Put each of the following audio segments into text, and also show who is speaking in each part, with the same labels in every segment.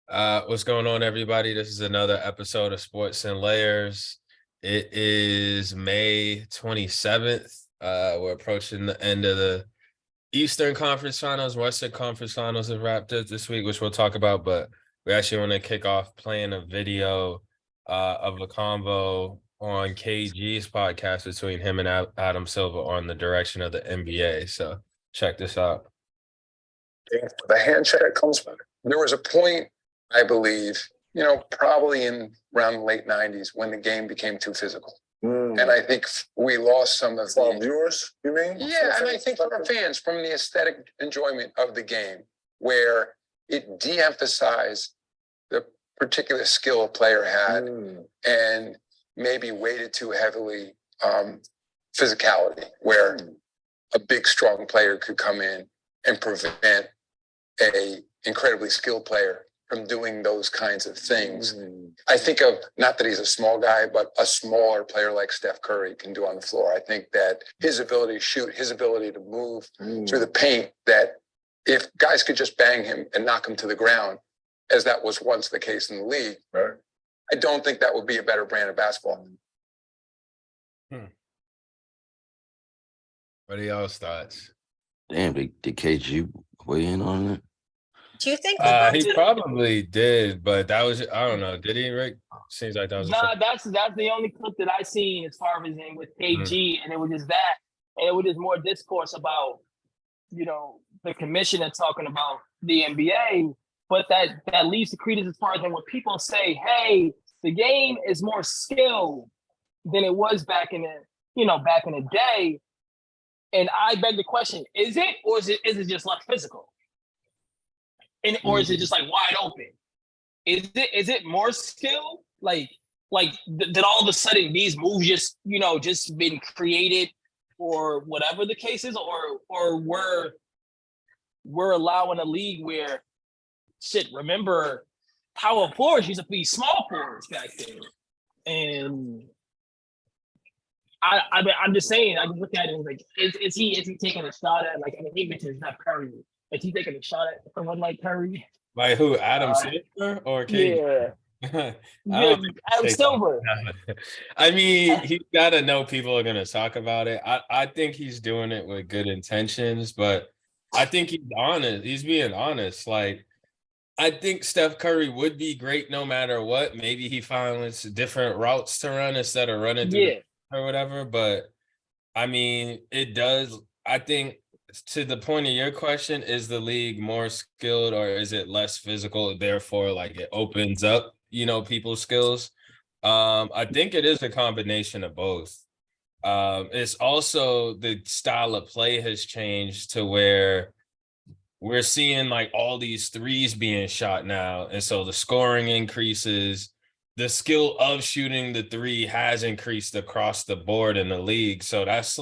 Speaker 1: What's going on, everybody? This is another episode of Sports and Layers. It is May 27th. We're approaching the end of the Eastern Conference Finals. Western Conference Finals have wrapped up this week, which we'll talk about, but we actually want to kick off playing a video of a convo on KG's podcast between him and Adam Silver on the direction of the NBA. So check this out.
Speaker 2: The hand check comes back. There was a point, I believe, probably in around the late 90s when the game became too physical. And I think we lost some of the
Speaker 3: viewers, you mean?
Speaker 2: Yeah, and I think from fans, from the aesthetic enjoyment of the game, where it de-emphasized the particular skill a player had and maybe weighted too heavily physicality, where a big, strong player could come in and prevent a incredibly skilled player from doing those kinds of things. I think of, not that he's a small guy, but a smaller player like Steph Curry can do on the floor. I think that his ability to shoot, his ability to move through the paint, that if guys could just bang him and knock him to the ground, as that was once the case in the league, I don't think that would be a better brand of basketball.
Speaker 1: What are y'all's thoughts?
Speaker 4: Damn, did KG weigh in on it?
Speaker 5: Do you think
Speaker 1: he probably did, but that was, I don't know. Did he, Rick? Seems like that was
Speaker 6: that's the only clip that I seen as far as in with KG, and it was just that, and it was just more discourse about, the commissioner talking about the NBA, but that leads to credence as far as when people say, hey, the game is more skilled than it was back in the day. And I beg the question, is it, or is it just less physical? Or is it just like wide open? Is it more skill? Like did all of a sudden these moves just been created, or whatever the case is, or we're allowing a league where remember power forwards used to be small forwards back then. And I'm just saying, I just look at it and like, is he taking a shot at, like, he mentioned Steph Curry. Is he taking a shot at someone like Curry?
Speaker 1: Like who? Adam Silver or KG?
Speaker 6: Yeah. Adam Silver.
Speaker 1: I mean, he's got to know people are going to talk about it. I think he's doing it with good intentions, but I think he's honest. He's being honest. Like, I think Steph Curry would be great no matter what. Maybe he finds different routes to run instead of running through or whatever. But I mean, it does. I think, to the point of your question, is the league more skilled or is it less physical? Therefore, like, it opens up, people's skills. I think it is a combination of both. It's also the style of play has changed to where we're seeing like all these threes being shot now. And so the scoring increases. The skill of shooting the three has increased across the board in the league. So that's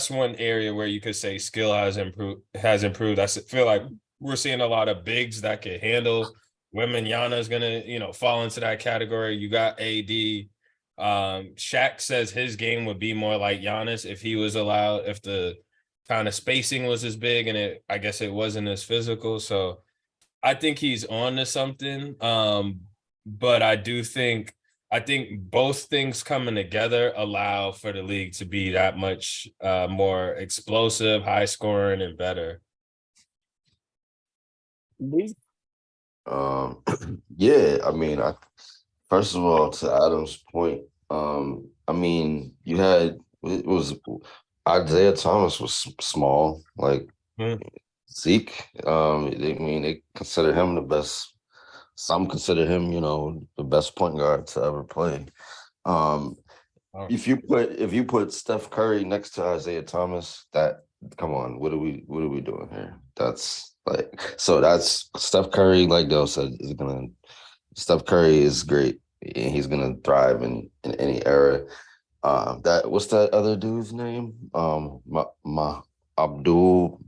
Speaker 1: one area where you could say skill has improved. I feel like we're seeing a lot of bigs that can handle women. Yana's gonna, fall into that category. You got AD. Shaq says his game would be more like Giannis if he was allowed, if the kind of spacing was as big, and I guess it wasn't as physical. So I think he's on to something. But I think both things coming together allow for the league to be that much more explosive, high scoring, and better.
Speaker 4: Yeah, I mean, first of all, to Adam's point, I mean, it was Isaiah Thomas was small, like Zeke. They consider him the best. Some consider him, the best point guard to ever play. If you put Steph Curry next to Isaiah Thomas, come on, what are we doing here? That's Steph Curry, like Dale said, Steph Curry is great, and he's gonna thrive in any era. What's that other dude's name? Abdul.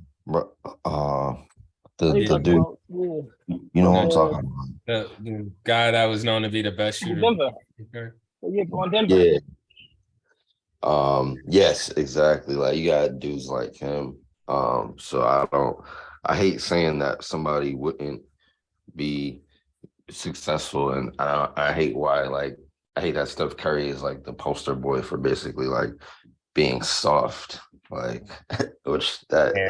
Speaker 4: The dude, you know what I'm talking about.
Speaker 1: The guy that was known to be the best shooter.
Speaker 6: Denver. Denver.
Speaker 4: Yeah. Yes, exactly. Like, you got dudes like him. So I hate saying that somebody wouldn't be successful, and I hate why, like, I hate that Steph Curry is like the poster boy for basically like being soft, like, which
Speaker 1: Yeah.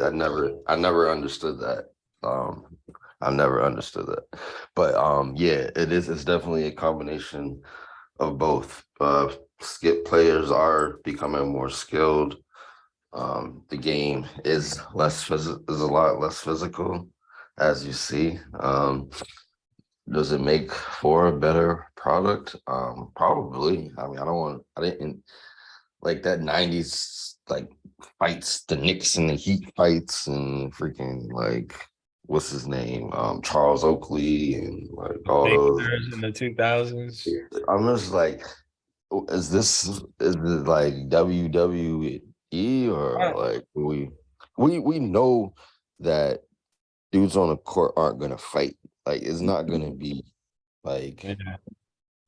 Speaker 4: I never understood that. Um, I never understood that, but yeah, it's definitely a combination of both. Skip players are becoming more skilled. The game is is a lot less physical, as you see. Does it make for a better product? Probably. I mean, I didn't like that 90s like fights, the Knicks and the Heat fights, and freaking like what's his name? Charles Oakley and like all those.
Speaker 1: Pacers in the 2000s.
Speaker 4: I'm just like, is it like WWE, or like we know that dudes on the court aren't gonna fight. Like it's not gonna be like,
Speaker 1: Yeah.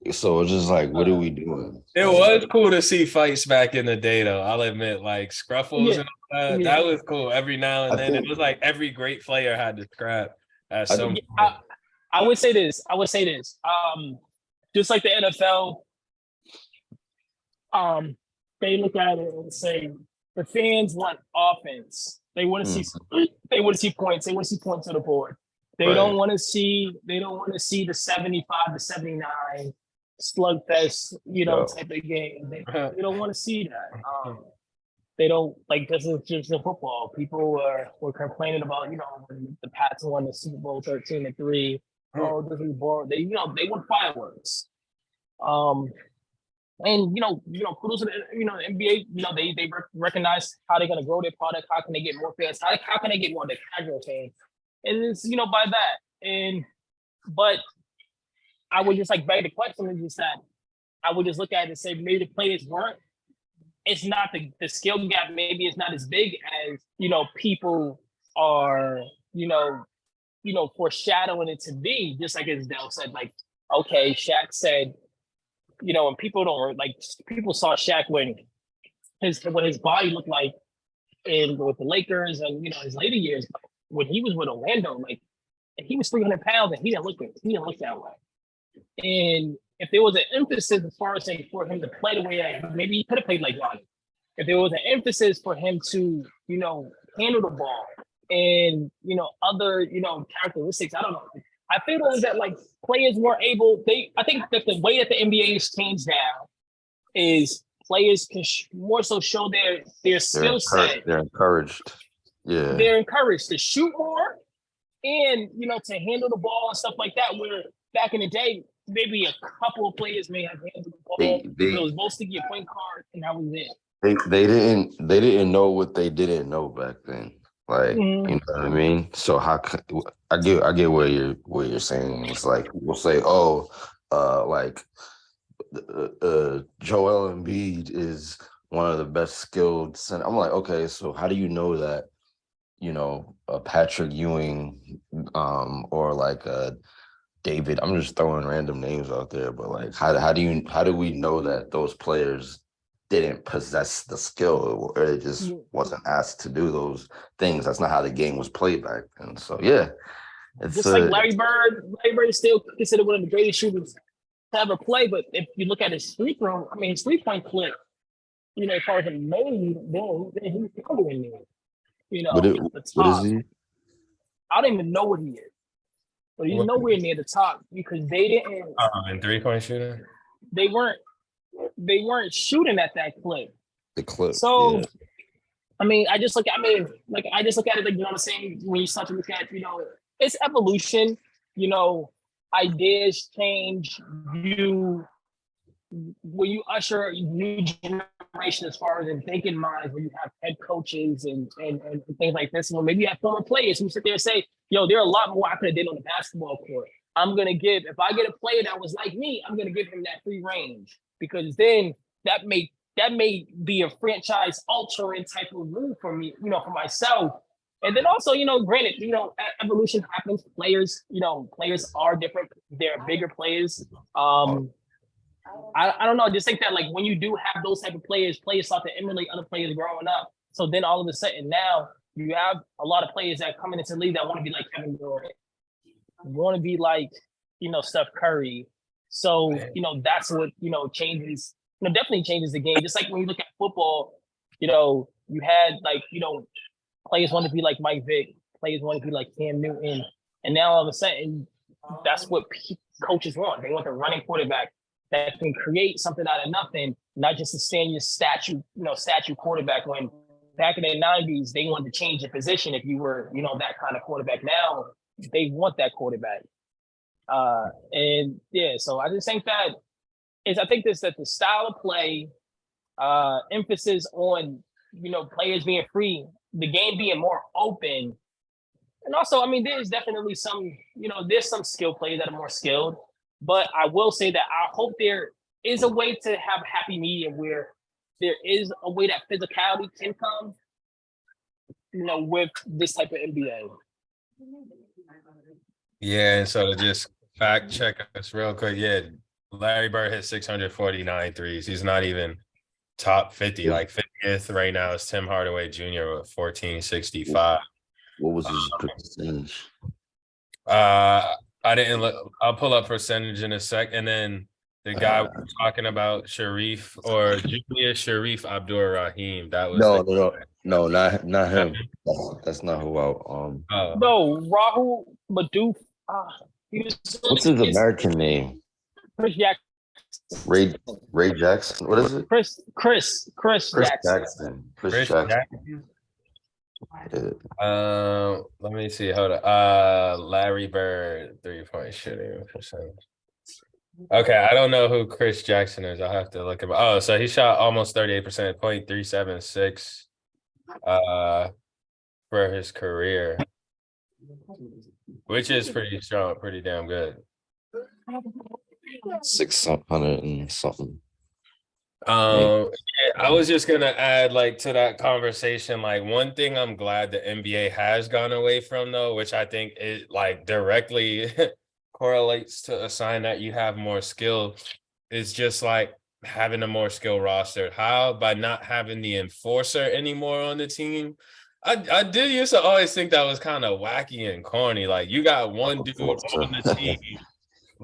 Speaker 4: so it's just like, what are we doing?
Speaker 1: It
Speaker 4: Like,
Speaker 1: was cool to see fights back in the day, though. I'll admit, like scruffles
Speaker 6: Yeah,
Speaker 1: and all that.
Speaker 6: yeah.
Speaker 1: That was cool. Every now and
Speaker 4: I
Speaker 1: then, it
Speaker 4: think
Speaker 1: was like every great player had to scrap at
Speaker 4: I
Speaker 1: some
Speaker 6: Yeah,
Speaker 1: point.
Speaker 6: I would say this. Just like the NFL, they look at it and say the fans want offense. They want to see. They want to see points. They want to see points on the board. They
Speaker 4: right.
Speaker 6: don't want to see. They don't want to see the 75 to 79 slugfest,
Speaker 4: Yeah.
Speaker 6: type of game. They don't want to see that. They don't like, this is just the football. People were complaining about, when the Pats won the Super Bowl 13-3. Oh, this is boring. They want fireworks. And kudos to the NBA. They recognize how they're gonna grow their product. How can they get more fans? How can they get more of the casual fans? And it's by that. But I would just like beg the question is just that I would just look at it and say maybe the players weren't. It's not the skill gap. Maybe it's not as big as people are foreshadowing it to be. Just like as Dell said, like, okay, Shaq said, and people don't like, people saw Shaq when his body looked like with the Lakers and his later years. When he was with Orlando, like, he was 300 pounds and he didn't look that way. And if there was an emphasis as far as saying for him to play the way that maybe he could have played like Ronnie, if there was an emphasis for him to handle the ball and other characteristics, I don't know. I feel that like players were able. I think that the way that the NBA has changed now is players can more so show their skill set.
Speaker 4: They're encouraged. Yeah,
Speaker 6: they're encouraged to shoot more and to handle the ball and stuff like that. Where back in the day, maybe a couple of players may have handled the ball. It was mostly your point guard, and that was it.
Speaker 4: They didn't know what they didn't know back then. Like, you know what I mean? So I get where you're saying. It's like we'll say, oh, like Joel Embiid is one of the best skilled center. I'm like, okay, so how do you know that Patrick Ewing, or like David? I'm just throwing random names out there, but like, how do we know that those players didn't possess the skill, or it just wasn't asked to do those things? That's not how the game was played back then. So yeah, it's
Speaker 6: just like Larry Bird. Larry Bird is still considered one of the greatest shooters to ever play. But if you look at his free throw, I mean, his 3-point clip, as far as it made, then he's younger in there.
Speaker 4: What is he?
Speaker 6: I don't even know what he is, but he's nowhere near the top because they didn't.
Speaker 1: And 3-point shooter.
Speaker 6: They weren't shooting at that clip.
Speaker 4: The clip.
Speaker 6: So,
Speaker 4: yeah.
Speaker 6: I mean, I just look at it like, the same when you start to look at, it's evolution, ideas change. When you usher a new generation as far as in thinking minds, when you have head coaches and things like this, maybe you have former players who sit there and say, there are a lot more I could have did on the basketball court. If I get a player that was like me, I'm gonna give him that free range, because then that may be a franchise altering type of move for me, for myself. And then also, granted, evolution happens. Players are different. They're bigger players. I don't know. I just think that like when you do have those type of players start to emulate other players growing up. So then all of a sudden now you have a lot of players that come into the league that want to be like Kevin Durant, want to be like Steph Curry. So, that's what, changes, definitely changes the game. Just like when you look at football, you had like, players want to be like Mike Vick, players want to be like Cam Newton. And now all of a sudden, that's what coaches want. They want the running quarterback that can create something out of nothing, not just to stand your statue quarterback. When back in the 90s, they wanted to change the position if you were, that kind of quarterback. Now they want that quarterback. And yeah, so I just think that that the style of play, emphasis on, players being free, the game being more open. And also, I mean, there's definitely some, there's some skill players that are more skilled, but I will say that I hope there is a way to have happy medium where there is a way that physicality can come, with this type of NBA.
Speaker 1: Yeah, and so to just fact check us real quick, yeah, Larry Bird hit 649 threes. He's not even top 50. Like 50th right now is Tim Hardaway Jr. with 1465.
Speaker 4: What was his percentage?
Speaker 1: I didn't look. I'll pull up percentage in a sec, and then the guy we were talking about, Sharif or Julius Sharif Abdur Rahim. That was
Speaker 4: no, not him. That's not who I
Speaker 6: No, Rahul Maduf.
Speaker 4: What's his American name?
Speaker 6: Chris Jackson.
Speaker 4: Ray Jackson. What is it?
Speaker 6: Chris Jackson.
Speaker 4: Chris Jackson.
Speaker 1: Let me see. Hold on. Larry Bird 3-point shooting percentage. Okay, I don't know who Chris Jackson is. I'll have to look him up. Oh, so he shot almost 38%, 0.376 for his career, which is pretty strong, pretty damn good.
Speaker 4: 600 and something.
Speaker 1: Yeah, I was just gonna add like to that conversation, like one thing I'm glad the NBA has gone away from though, which I think it like directly correlates to a sign that you have more skill, is just like having a more skilled roster. How? By not having the enforcer anymore on the team. I did used to always think that was kind of wacky and corny. Like you got one dude on the team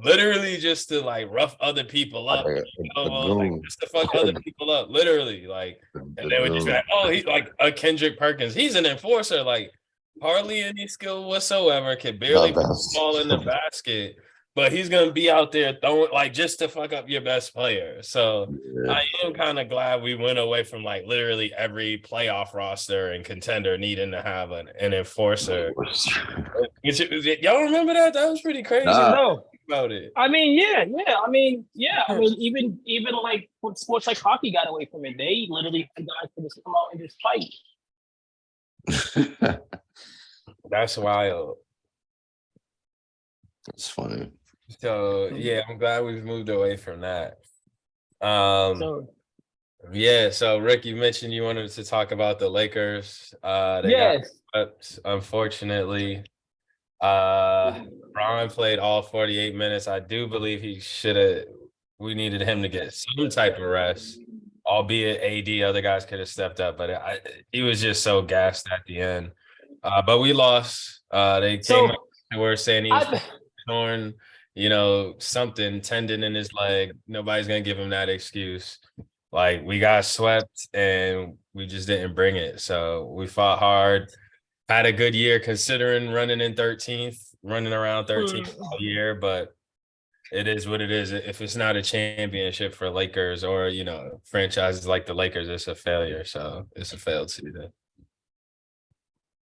Speaker 1: literally just to like rough other people up, like just to fuck other people up, literally. Like, and they would just be like, oh, he's like a Kendrick Perkins. He's an enforcer, like hardly any skill whatsoever, can barely put the ball in the basket, but he's gonna be out there throwing like just to fuck up your best player. So I am kind of glad we went away from like literally every playoff roster and contender needing to have an enforcer. Y'all remember that? That was pretty crazy.
Speaker 6: No.
Speaker 1: About it.
Speaker 6: I mean, even like when sports like hockey got away from it, they literally had guys to just come out and just fight.
Speaker 1: That's wild.
Speaker 4: It's funny.
Speaker 1: So yeah, I'm glad we've moved away from that. So Rick, you mentioned you wanted to talk about the Lakers. They got swept, unfortunately. Bron played all 48 minutes. I do believe we needed him to get some type of rest, albeit AD, other guys could have stepped up, but he was just so gassed at the end. But we lost. They came up and were saying he was torn, something tendon in his leg. Nobody's gonna give him that excuse. Like we got swept and we just didn't bring it. So we fought hard. Had a good year considering running around 13th all year, but it is what it is. If it's not a championship for Lakers or, franchises like the Lakers, it's a failure. So it's a failed season.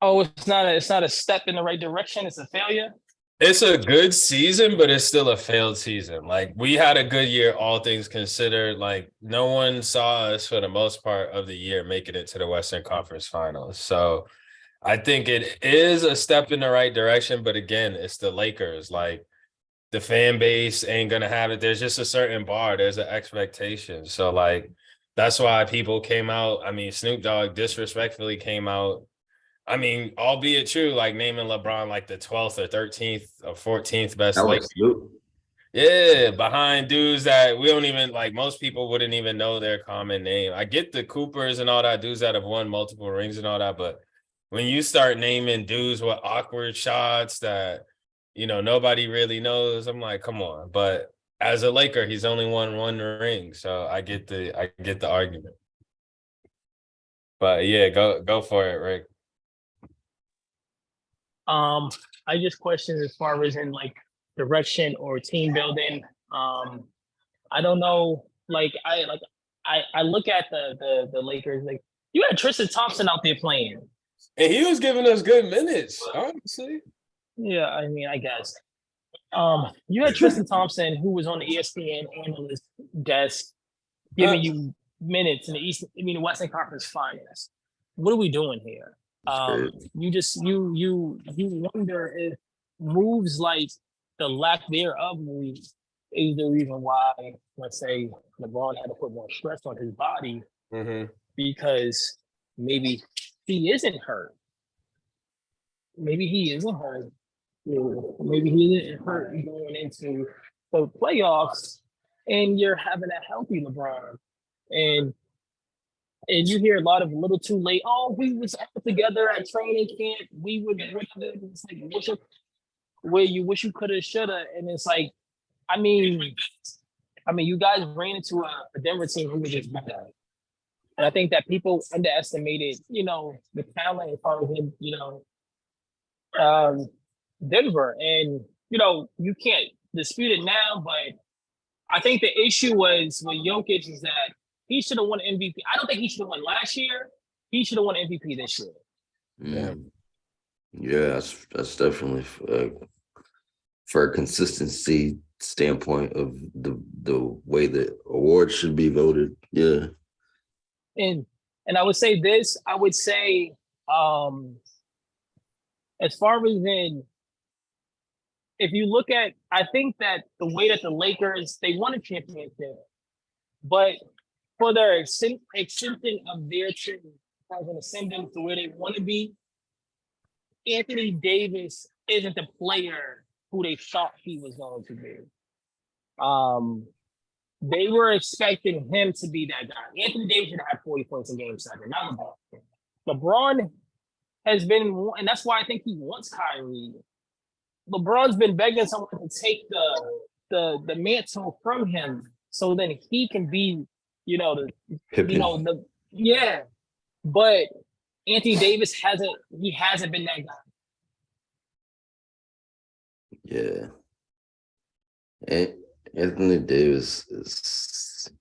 Speaker 6: Oh, it's not a step in the right direction. It's a failure.
Speaker 1: It's a good season, but it's still a failed season. Like we had a good year, all things considered. Like no one saw us for the most part of the year making it to the Western Conference Finals. So I think it is a step in the right direction, but again, it's the Lakers. Like the fan base ain't gonna have it. There's just a certain bar. There's an expectation. So like that's why people came out. I mean, Snoop Dogg disrespectfully came out. I mean, albeit true, like naming LeBron like the 12th or 13th or 14th best Lakers. Yeah, behind dudes that we don't even like. Most people wouldn't even know their common name. I get the Coopers and all that, dudes that have won multiple rings and all that, but when you start naming dudes with awkward shots that nobody really knows. I'm like, come on. But as a Laker, he's only won one ring, so I get the argument. But yeah, go for it, Rick.
Speaker 6: I just question as far as in like direction or team building. I don't know. I look at the Lakers. Like you had Tristan Thompson out there playing,
Speaker 1: and he was giving us good minutes, honestly.
Speaker 6: Yeah, I mean, I guess. You had Tristan Thompson, who was on the ESPN analyst desk, giving you minutes in the Western Conference Finals. What are we doing here? You wonder if moves like the lack thereof moves is the reason why, let's say, LeBron had to put more stress on his body because maybe he isn't hurt. Maybe he isn't hurt. Maybe he isn't hurt going into the playoffs, and you're having a healthy LeBron, and you hear a lot of little too late. Oh, we was all together at training camp. We would. It's like where you wish you coulda, shoulda, and it's like, I mean, you guys ran into a Denver team who was just better, and I think that people underestimated, the talent as far as him, Denver, and you can't dispute it now, but I think the issue was with Jokic is that he should have won MVP. I don't think he should have won last year. He should have won MVP this year.
Speaker 4: Yeah, that's definitely for a consistency standpoint of the way the awards should be voted. Yeah,
Speaker 6: and I would say this. I would say, as far as in, if you look at, I think that the way that the Lakers, they won a championship, but for their extension of their team as an ascendant to where they want to be, Anthony Davis isn't the player who they thought he was going to be. They were expecting him to be that guy. Anthony Davis should have had 40 points in Game 7, not LeBron. LeBron has been, and that's why I think he wants Kyrie. LeBron's been begging someone to take the mantle from him, so then he can be, But Anthony Davis hasn't been that guy.
Speaker 4: Yeah. Anthony Davis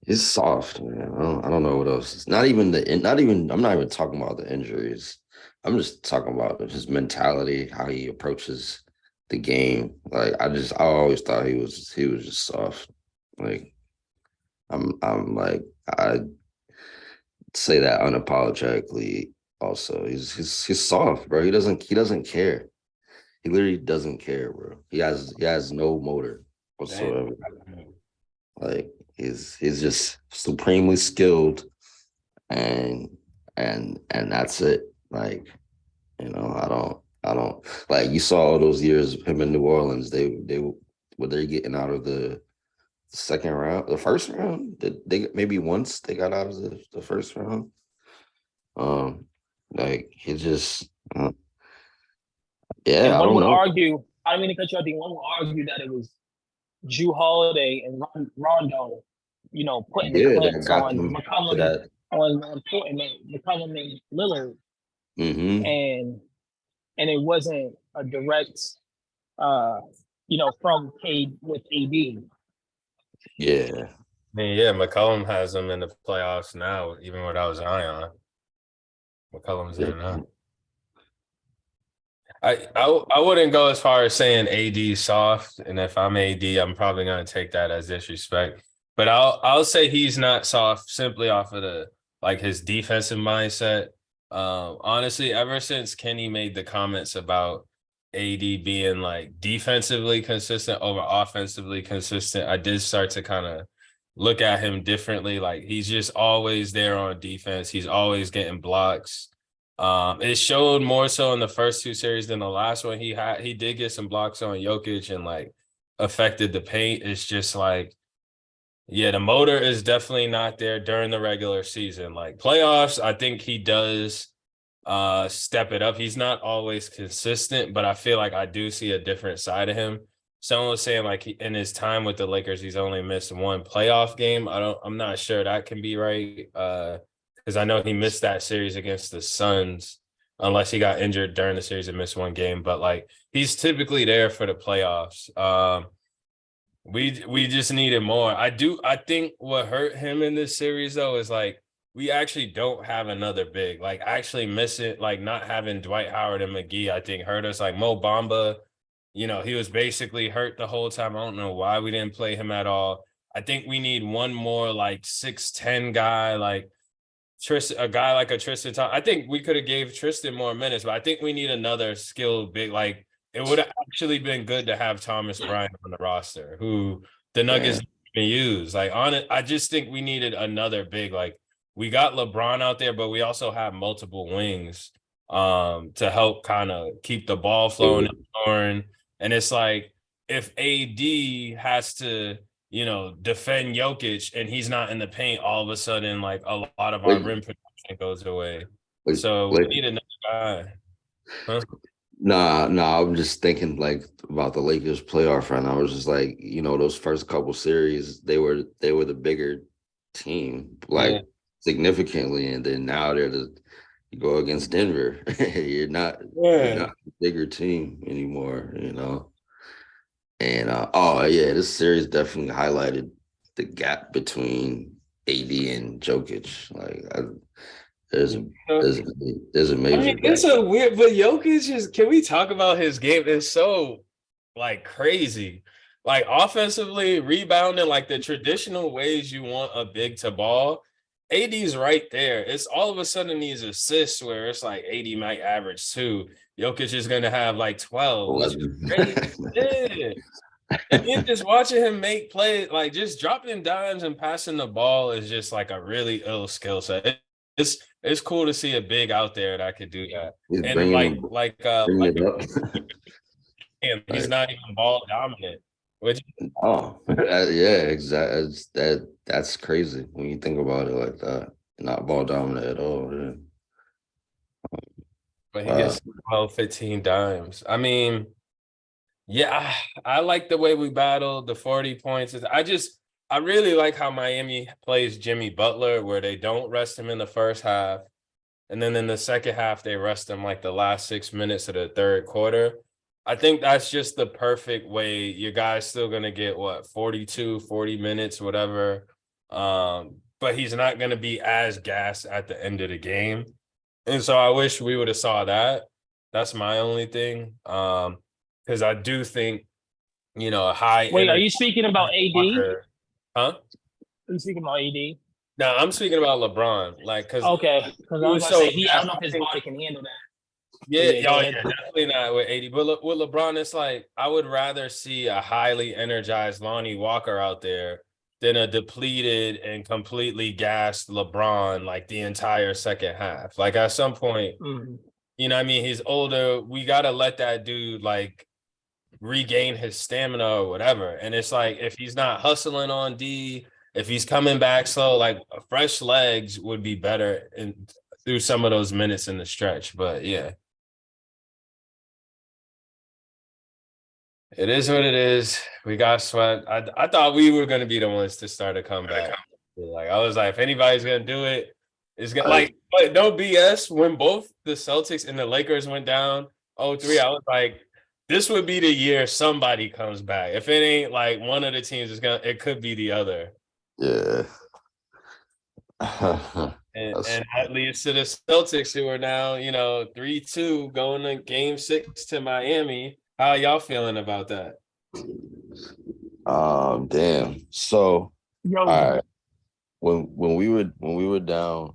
Speaker 4: he's soft, man. I don't know what else. It's I'm not even talking about the injuries. I'm just talking about his mentality, how he approaches the game. Like I always thought he was just soft. Like I'm like, I say that unapologetically also. He's soft, bro. He doesn't care. He literally doesn't care, bro. He has no motor whatsoever. Like he's just supremely skilled, and that's it. Like, I don't like, you saw all those years of him in New Orleans. They were they getting out of the second round, the first round. They maybe once they got out of the first round. Like he just yeah.
Speaker 6: And
Speaker 4: I
Speaker 6: one
Speaker 4: don't
Speaker 6: would
Speaker 4: know.
Speaker 6: argue, I don't mean to cut you off. One would argue that it was Drew Holiday and Rondo, putting the clamps on McCollum, McCollum and Lillard, and it wasn't a direct, from Cade with AD.
Speaker 4: Yeah.
Speaker 1: I mean, yeah, McCollum has them in the playoffs now, even without Zion. McCollum's in now. I wouldn't go as far as saying AD soft, and if I'm AD, I'm probably going to take that as disrespect. But I'll say he's not soft simply off of his defensive mindset. Honestly, ever since Kenny made the comments about AD being like defensively consistent over offensively consistent, I did start to kind of look at him differently. Like he's just always there on defense. He's always getting blocks. It showed more so in the first two series than the last one. He did get some blocks on Jokic and like affected the paint. It's just like, yeah, the motor is definitely not there during the regular season. Like playoffs, I think he does step it up. He's not always consistent, but I feel like I do see a different side of him. Someone was saying like in his time with the Lakers, he's only missed one playoff game. I'm not sure that can be right. Because I know he missed that series against the Suns, unless he got injured during the series and missed one game. But like he's typically there for the playoffs. We just needed more. I think what hurt him in this series though is like we actually don't have another big. Like actually missing, like not having Dwight Howard and McGee, I think hurt us. Like Mo Bamba, he was basically hurt the whole time. I don't know why we didn't play him at all. I think we need one more like 6'10" guy, like a guy like a Tristan Thompson. I think we could have gave Tristan more minutes, but I think we need another skilled big. Like it would have actually been good to have Thomas Bryant on the roster, who the Nuggets didn't use. Like on it, I just think we needed another big. Like we got LeBron out there, but we also have multiple wings to help kind of keep the ball flowing and scoring. And it's like if AD has to defend Jokic and he's not in the paint, all of a sudden, like a lot of our rim protection goes away. So we need another guy. Huh?
Speaker 4: Nah, I'm just thinking like about the Lakers playoff run. I was just like, those first couple series, they were the bigger team, like significantly, and then now you go against Denver. you're not a bigger team anymore, And this series definitely highlighted the gap between AD and Jokic. Like there's a major gap.
Speaker 1: It's a weird, but Jokic can we talk about his game? It's so like crazy. Like offensively, rebounding, like the traditional ways you want a big to ball. AD's right there. It's all of a sudden these assists where it's like AD might average 2. Jokic is going to have like 12. Which is crazy. And then just watching him make plays, like just dropping dimes and passing the ball is just like a really ill skill set. It's cool to see a big out there that could do that. He's not even ball dominant.
Speaker 4: Exactly. That's crazy when you think about it like that. Not ball dominant at all. Yeah.
Speaker 1: But he gets 12, 15 dimes. I mean, yeah, I like the way we battled the 40 points. I really like how Miami plays Jimmy Butler, where they don't rest him in the first half. And then in the second half, they rest him like the last 6 minutes of the third quarter. I think that's just the perfect way. Your guy's still going to get 40 minutes, whatever. But he's not going to be as gassed at the end of the game. And so I wish we would have saw that. That's my only thing. Because I do think, a high.
Speaker 6: Wait, are you speaking about AD?
Speaker 1: Huh?
Speaker 6: Are you speaking about AD?
Speaker 1: No, I'm speaking about LeBron. Like, because
Speaker 6: I was gonna say I don't know if his body can handle that.
Speaker 1: Yeah, definitely not with AD. But with LeBron, it's like I would rather see a highly energized Lonnie Walker out there than a depleted and completely gassed LeBron like the entire second half. Like at some point, I mean, he's older. We gotta let that dude like regain his stamina or whatever. And it's like if he's not hustling on D, if he's coming back slow, like fresh legs would be better through some of those minutes in the stretch. But yeah. It is what it is. We got swept. I thought we were going to be the ones to start a comeback. Like I was like, if anybody's going to do it, it's going to but no BS. When both the Celtics and the Lakers went down 0-3, I was like, this would be the year somebody comes back. If it ain't like one of the teams, it could be the other.
Speaker 4: Yeah.
Speaker 1: and that leads to the Celtics, who are now, 3-2 going to Game 6 to Miami. How y'all feeling about that?
Speaker 4: Damn. So, all right. When we were down,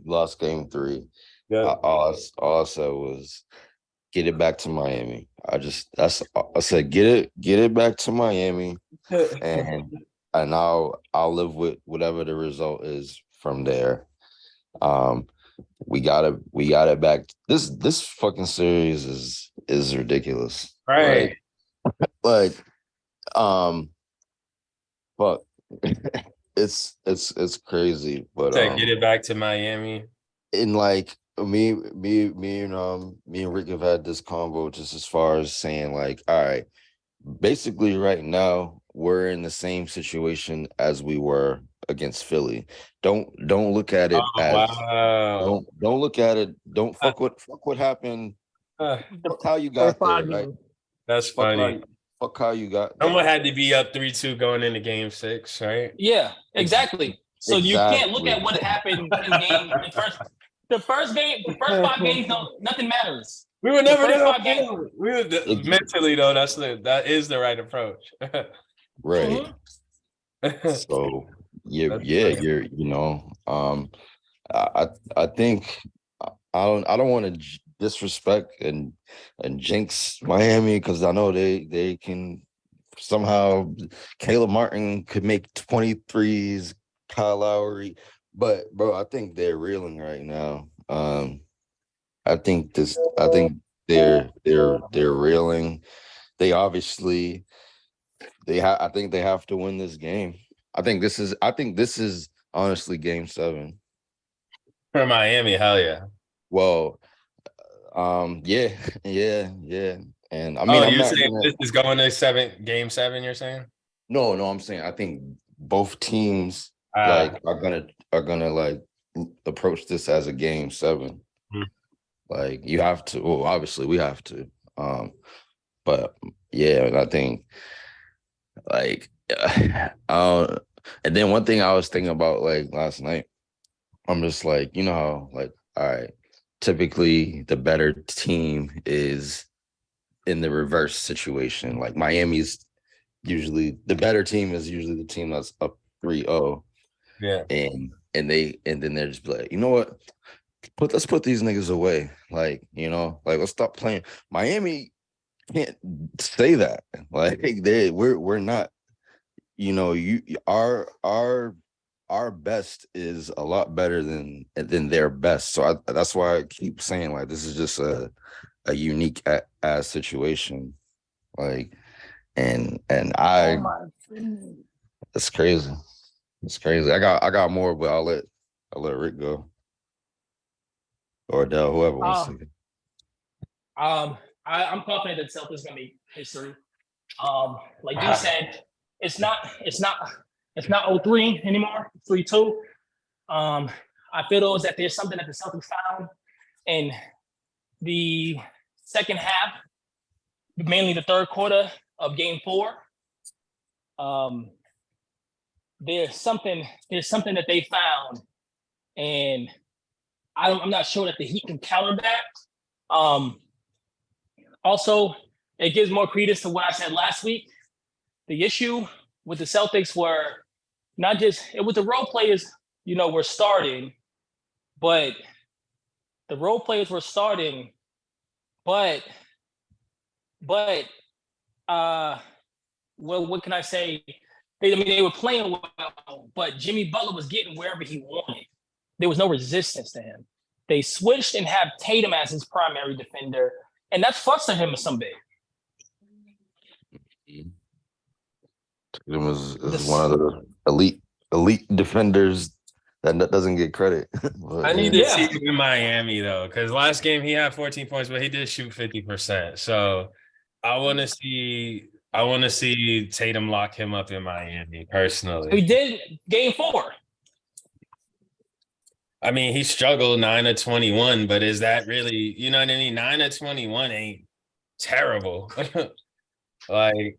Speaker 4: lost Game 3. Yeah. All I said was, get it back to Miami. I said, get it back to Miami, and I'll live with whatever the result is from there. We got it back. This fucking series is ridiculous.
Speaker 1: Right.
Speaker 4: But it's crazy. But
Speaker 1: get it back to Miami.
Speaker 4: And like me and Rick have had this convo just as far as saying like, all right, basically right now we're in the same situation as we were against Philly. Don't look at it
Speaker 1: Oh,
Speaker 4: as
Speaker 1: wow.
Speaker 4: don't look at it. Don't fuck what happened.
Speaker 1: Uh,
Speaker 4: Fuck how you
Speaker 6: First
Speaker 4: got there,
Speaker 6: five
Speaker 4: right?
Speaker 6: games.
Speaker 1: that's
Speaker 4: Fuck
Speaker 1: funny.
Speaker 4: how you got
Speaker 1: Someone
Speaker 4: there.
Speaker 1: had to be up 3-2 going into game 6, right?
Speaker 6: Yeah, exactly. So you can't look
Speaker 4: Exactly.
Speaker 6: at what happened in the first game, the first 5 games. Don't nothing matters.
Speaker 1: We were
Speaker 6: The
Speaker 1: never
Speaker 6: first
Speaker 1: down
Speaker 6: 5 games.
Speaker 1: We were mentally though. That is the right approach.
Speaker 4: Right.
Speaker 1: That's
Speaker 4: So
Speaker 1: funny.
Speaker 4: you're I think I don't want to disrespect and jinx Miami because I know they can somehow Caleb Martin could make 23s, Kyle Lowry, but bro, I think they're reeling right now. I think they're reeling. They obviously I think they have to win this game. I think this is honestly game 7.
Speaker 1: For Miami, hell yeah.
Speaker 4: Well, yeah, yeah. And I mean,
Speaker 1: Oh,
Speaker 4: I'm
Speaker 1: you're
Speaker 4: not
Speaker 1: saying
Speaker 4: gonna
Speaker 1: this is going to game 7, you're saying?
Speaker 4: no, I'm saying I think both teams
Speaker 1: Ah.
Speaker 4: like are gonna like approach this as a game 7.
Speaker 1: Hmm.
Speaker 4: Like you have to, well, obviously we have to. But yeah, and I think like and then one thing I was thinking about like last night, I'm just like, you know how like, all right, typically the better team is in the reverse situation. Like Miami's usually the better team is usually the team that's up 3-0.
Speaker 1: Yeah.
Speaker 4: And then they're just like, you know what? Let's put these niggas away. Like, like let's stop playing. Miami can't say that. Like we're not, our best is a lot better than their best. So that's why I keep saying like this is just a unique ass situation. Like and
Speaker 6: Oh my goodness.
Speaker 4: it's crazy. It's crazy. I got more, but I'll let Rick go. Or Dell, whoever wants to.
Speaker 6: I'm confident that Celtics gonna make history. Like you said, it's not 03 anymore. 3-2. I feel though is that there's something that the Celtics found in the second half, mainly the third quarter of Game 4. There's something that they found, and I'm not sure that the Heat can counter that. Also, it gives more credence to what I said last week. The issue with the Celtics were not just it was the role players, were starting, but the role players were starting, but well, what can I say? They were playing well, but Jimmy Butler was getting wherever he wanted. There was no resistance to him. They switched and have Tatum as his primary defender, and that's frustrating him some bit.
Speaker 4: Tatum is one of the elite defenders that doesn't get credit. But,
Speaker 1: I need to see him in Miami though, because last game he had 14 points, but he did shoot 50%. So I want to see Tatum lock him up in Miami personally.
Speaker 6: He did Game 4.
Speaker 1: I mean, he struggled 9 of 21, but is that really, you know what I mean? 9 of 21 ain't terrible. Like,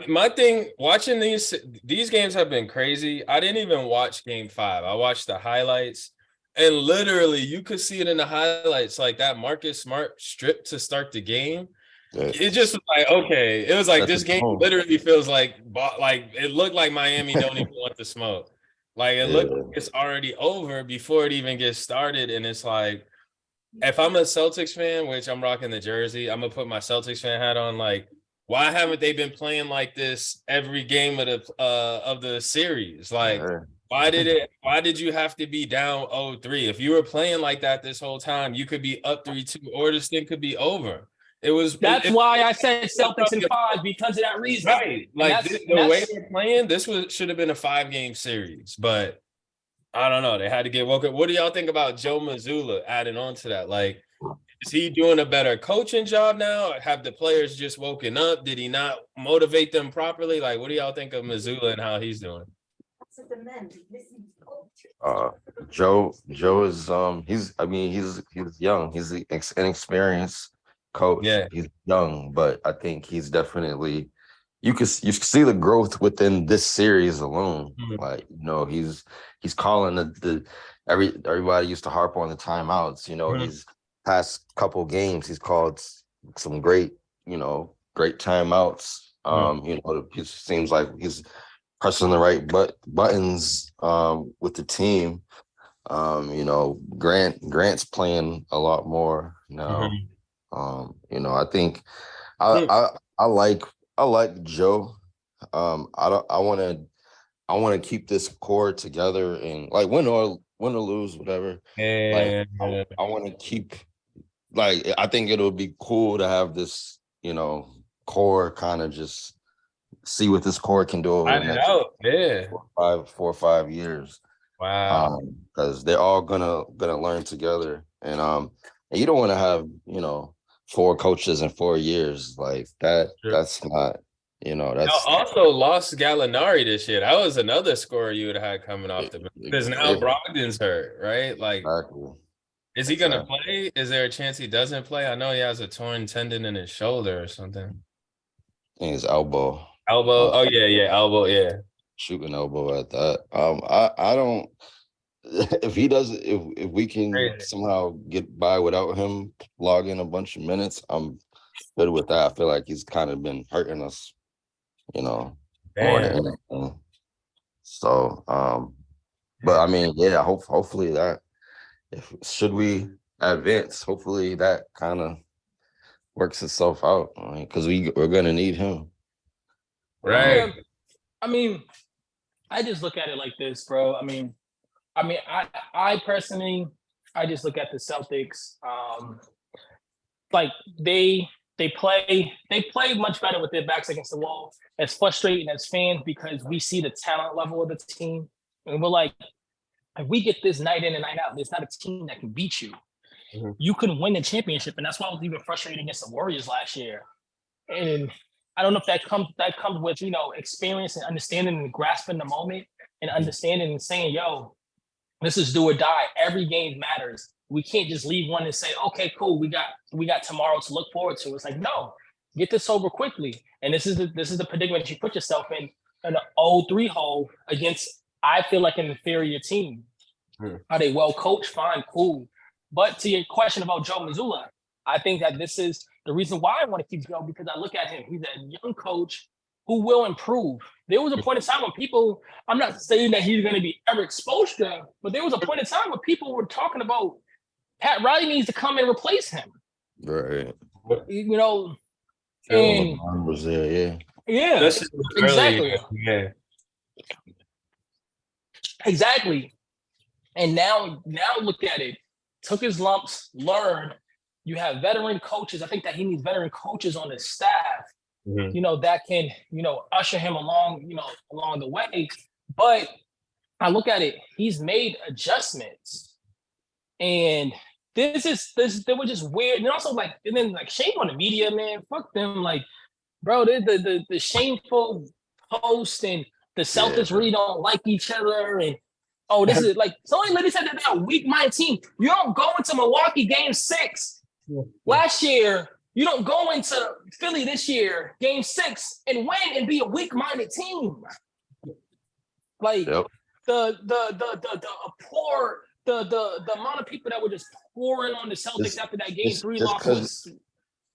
Speaker 1: my thing watching these games have been crazy. I didn't even watch Game 5. I watched the highlights, and literally you could see it in the highlights, like that Marcus Smart strip to start the game. It just was like, okay, it was like this game literally feels like it looked like Miami don't even want the smoke. Like it looked like it's already over before it even gets started, and it's like, if I'm a Celtics fan, which I'm rocking the jersey, I'm gonna put my Celtics fan hat on. Like, why haven't they been playing like this every game of the series? Like, why did you have to be down 0-3? If you were playing like that this whole time, you could be up 3-2, or this thing could be over.
Speaker 6: That's why I said Celtics in 5 because of that reason.
Speaker 1: Right. Like the way they're playing, this should have been a 5-game series, but I don't know. They had to get woke up. What do y'all think about Joe Mazzulla adding on to that? Like, is he doing a better coaching job now? Have the players just woken up? Did he not motivate them properly? Like, what do y'all think of Mazzulla and how he's doing?
Speaker 4: Joe is he's young. He's an inexperienced coach.
Speaker 1: Yeah.
Speaker 4: He's young, but I think he's definitely you can see the growth within this series alone.
Speaker 1: Mhm.
Speaker 4: Like, he's calling everybody used to harp on the timeouts.
Speaker 1: Mhm.
Speaker 4: He's past couple games, he's called some great timeouts. It seems like he's pressing the right buttons with the team. Grant's playing a lot more now. I think I like Joe. I want to keep this core together and like win or lose, whatever. Like
Speaker 1: And
Speaker 4: I want to keep I think it'll be cool to have this, core kind of just see what this core can do over
Speaker 1: I
Speaker 4: the next
Speaker 1: know. Yeah.
Speaker 4: 4 or 5 years.
Speaker 1: Wow.
Speaker 4: Because they're all gonna learn together. And you don't want to have, 4 coaches in 4 years like that.
Speaker 1: True.
Speaker 4: That's not,
Speaker 1: Y'all
Speaker 4: that's
Speaker 1: also lost Gallinari this year. That was another scorer you would have had coming off the bench because now
Speaker 4: yeah,
Speaker 1: Brogdon's hurt, right? Like,
Speaker 4: exactly.
Speaker 1: is he gonna play? Is there a chance he doesn't play? I know he has a torn tendon in his shoulder or something.
Speaker 4: In his elbow.
Speaker 1: Elbow. Oh yeah, elbow. Yeah.
Speaker 4: Shooting elbow at that. I don't. If he doesn't, if we can
Speaker 1: Crazy.
Speaker 4: somehow get by without him logging a bunch of minutes, I'm good with that. I feel like he's kind of been hurting us, more than
Speaker 1: Damn.
Speaker 4: anything. So, but I mean, yeah, hopefully that should we advance, hopefully that kind of works itself out, because we're gonna need him.
Speaker 1: Right.
Speaker 6: I mean, I just look at it like this, bro. I personally, I just look at the Celtics. Like they play much better with their backs against the wall. It's frustrating as fans because we see the talent level of the team, and we're like, if we get this night in and night out, there's not a team that can beat you.
Speaker 1: Mhm.
Speaker 6: You couldn't win the championship, and that's why I was even frustrated against the Warriors last year. And I don't know if that comes with experience and understanding and grasping the moment and understanding and saying, yo, this is do or die. Every game matters. We can't just leave one and say, okay, cool, we got tomorrow to look forward to. It's like, no, get this over quickly. And this is the predicament you put yourself in an 0-3 hole against, I feel like, an inferior team. Are they well coached? Fine, cool. But to your question about Joe Mazzulla, I think that this is the reason why I want to keep Joe, because I look at him. He's a young coach who will improve. There was a point in time when people, I'm not saying that he's going to be ever exposed to, but there was a point in time where people were talking about Pat Riley needs to come and replace him.
Speaker 4: Right.
Speaker 6: And
Speaker 4: was there,
Speaker 6: yeah, exactly.
Speaker 1: Yeah.
Speaker 6: Exactly. And now look at it. Took his lumps, learned. You have veteran coaches. I think that he needs veteran coaches on his staff, that can, usher him along the way. But I look at it, he's made adjustments. And they were just weird. And also shame on the media, man. Fuck them. Like, bro, the shameful post and the Celtics really don't like each other. And this is like somebody literally said that they're a weak-minded team. You don't go into Milwaukee game 6 last year. You don't go into Philly this year, game 6, and win and be a weak-minded team. Like the amount of people that were just pouring on the Celtics after that game 3 loss.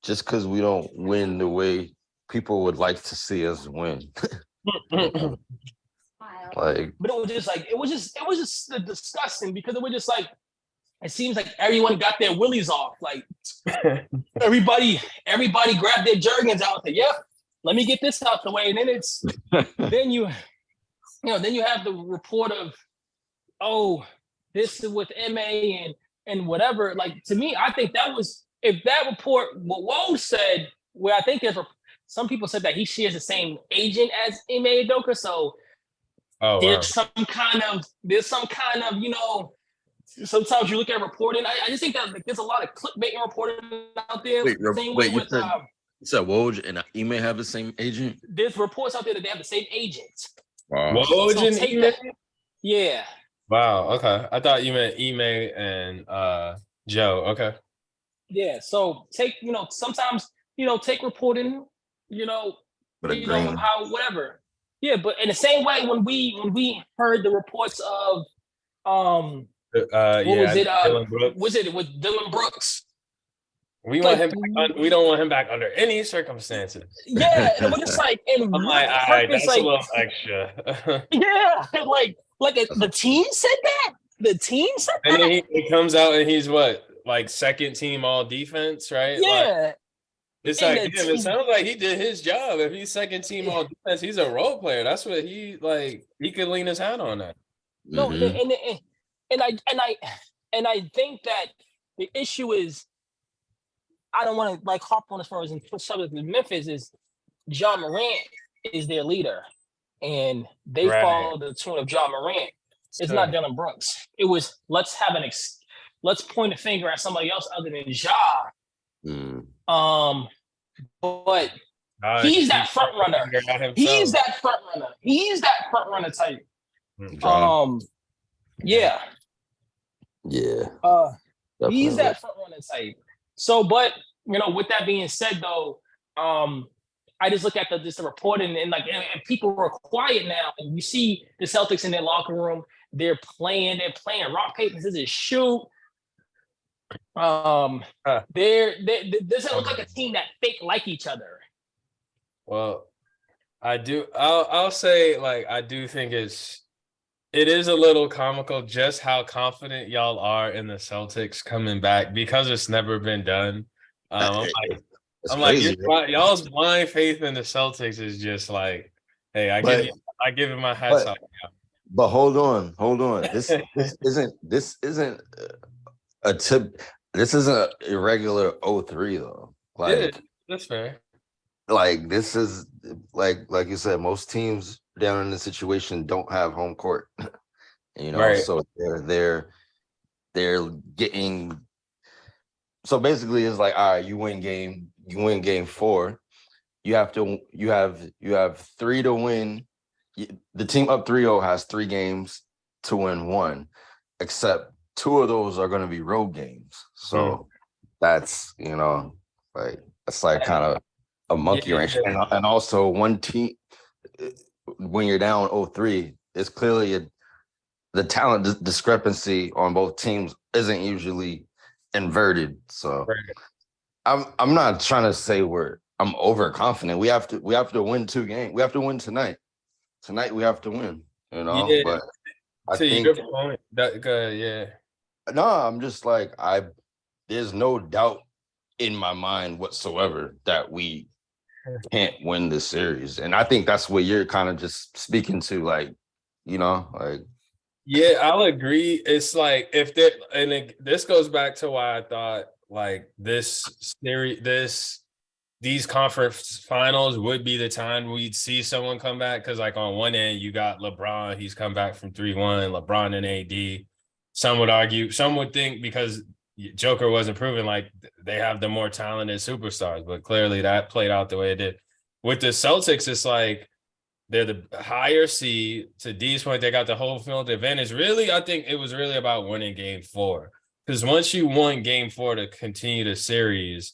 Speaker 4: Just because we don't win the way people would like to see us win.
Speaker 6: But it was just disgusting, because it was just like, it seems like everyone got their willies off. Like everybody grabbed their jergens out. Like, yeah, let me get this out the way. And then then you have the report of, this is with MA and whatever. Like, to me, I think that was, if that report, what Woj said, where I think some people said that he shares the same agent as Ime Udoka. So
Speaker 1: Oh wow.
Speaker 6: There's some kind of, sometimes you look at reporting. I just think that like, there's a lot of clickbait reporting out there.
Speaker 3: Wait, you said Woj and Ime have the same agent?
Speaker 6: There's reports out there that they have the same agent.
Speaker 3: Wow.
Speaker 1: Woj
Speaker 6: So
Speaker 1: and
Speaker 6: take
Speaker 1: Ime?
Speaker 6: that. Yeah.
Speaker 1: Wow. Okay. I thought you meant Ime and Joe. Okay.
Speaker 6: Yeah. So take, sometimes, take reporting,
Speaker 3: With a grain.
Speaker 6: how whatever. Yeah, but in the same way when we heard the reports of what was it?
Speaker 1: Dylan Brooks.
Speaker 6: Was it with Dylan Brooks?
Speaker 1: We want him back we don't want him back under any circumstances.
Speaker 6: Yeah, and we're just like, and
Speaker 1: I'm
Speaker 6: what
Speaker 1: like, all right,
Speaker 6: purpose,
Speaker 1: that's
Speaker 6: like,
Speaker 1: a little extra.
Speaker 6: yeah, the team said that. The team said
Speaker 1: And
Speaker 6: that.
Speaker 1: then he comes out and he's what, like second team all defense, right?
Speaker 6: Yeah.
Speaker 1: Like, it's
Speaker 6: And
Speaker 1: like, damn, it sounds like he did his job. If he's second team all defense, he's a role player. That's what he could lean his hat on that.
Speaker 6: No,
Speaker 3: Mhm.
Speaker 6: and I think that the issue is, I don't want to like hop on as far as in subject with Memphis is John Morant is their leader, and they
Speaker 1: Right.
Speaker 6: follow the tune of John Morant. It's not Dylan Brooks. It was let's point a finger at somebody else other than Ja. But he's that front runner. He's that front runner. He's that front runner type. Yeah.
Speaker 4: Yeah.
Speaker 6: He's that front runner type. So, but with that being said, though, I just look at the reporting and people are quiet now. And you see the Celtics in their locker room. They're playing rock paper scissors shoot. They doesn't look like a team that fake like each other.
Speaker 1: Well, I'll say, like, I do think it is a little comical just how confident y'all are in the Celtics coming back because it's never been done. I'm like, y'all's blind faith in the Celtics is just like, hey, I give it my hats off.
Speaker 4: But hold on. This isn't a tip. This isn't a irregular 0-3 though. Like,
Speaker 1: that's fair.
Speaker 4: Like, this is like you said, most teams down in this situation don't have home court.
Speaker 1: Right.
Speaker 4: So they're getting. So basically, it's like, all right, you win game 4. You have 3 to win. The team up 3-0 has 3 games to win 1, except 2 of those are going to be road games. So that's that's like kind of a monkey wrench. And also one team, when you're down 0-3, it's clearly the talent discrepancy on both teams isn't usually inverted. So I'm not trying to say I'm overconfident. We have to win 2 games. We have to win tonight. Tonight we have to win. But I think
Speaker 1: your point,
Speaker 4: no, I'm just like, there's no doubt in my mind whatsoever that we can't win this series. And I think that's what you're kind of just speaking to,
Speaker 1: yeah, I'll agree. It's like this goes back to why I thought like this series, these conference finals would be the time we'd see someone come back. Because like on one end, you got LeBron, he's come back from 3-1, LeBron and AD. Some would think because Joker wasn't proven, like they have the more talented superstars, but clearly that played out the way it did. With the Celtics, it's like they're the higher seed. To D's point, they got the whole field advantage. Really, I think it was really about winning game 4. Because once you won game 4 to continue the series,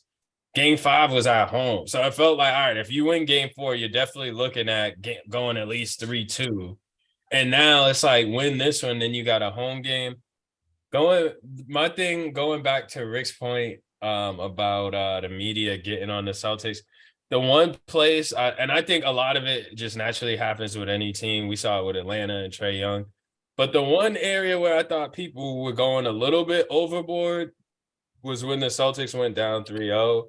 Speaker 1: game 5 was at home. So it felt like, all right, if you win game 4, you're definitely looking at going at least 3-2. And now it's like, win this one, then you got a home game. Going back to Rick's point about the media getting on the Celtics, the one place, and I think a lot of it just naturally happens with any team. We saw it with Atlanta and Trae Young. But the one area where I thought people were going a little bit overboard was when the Celtics went down 3-0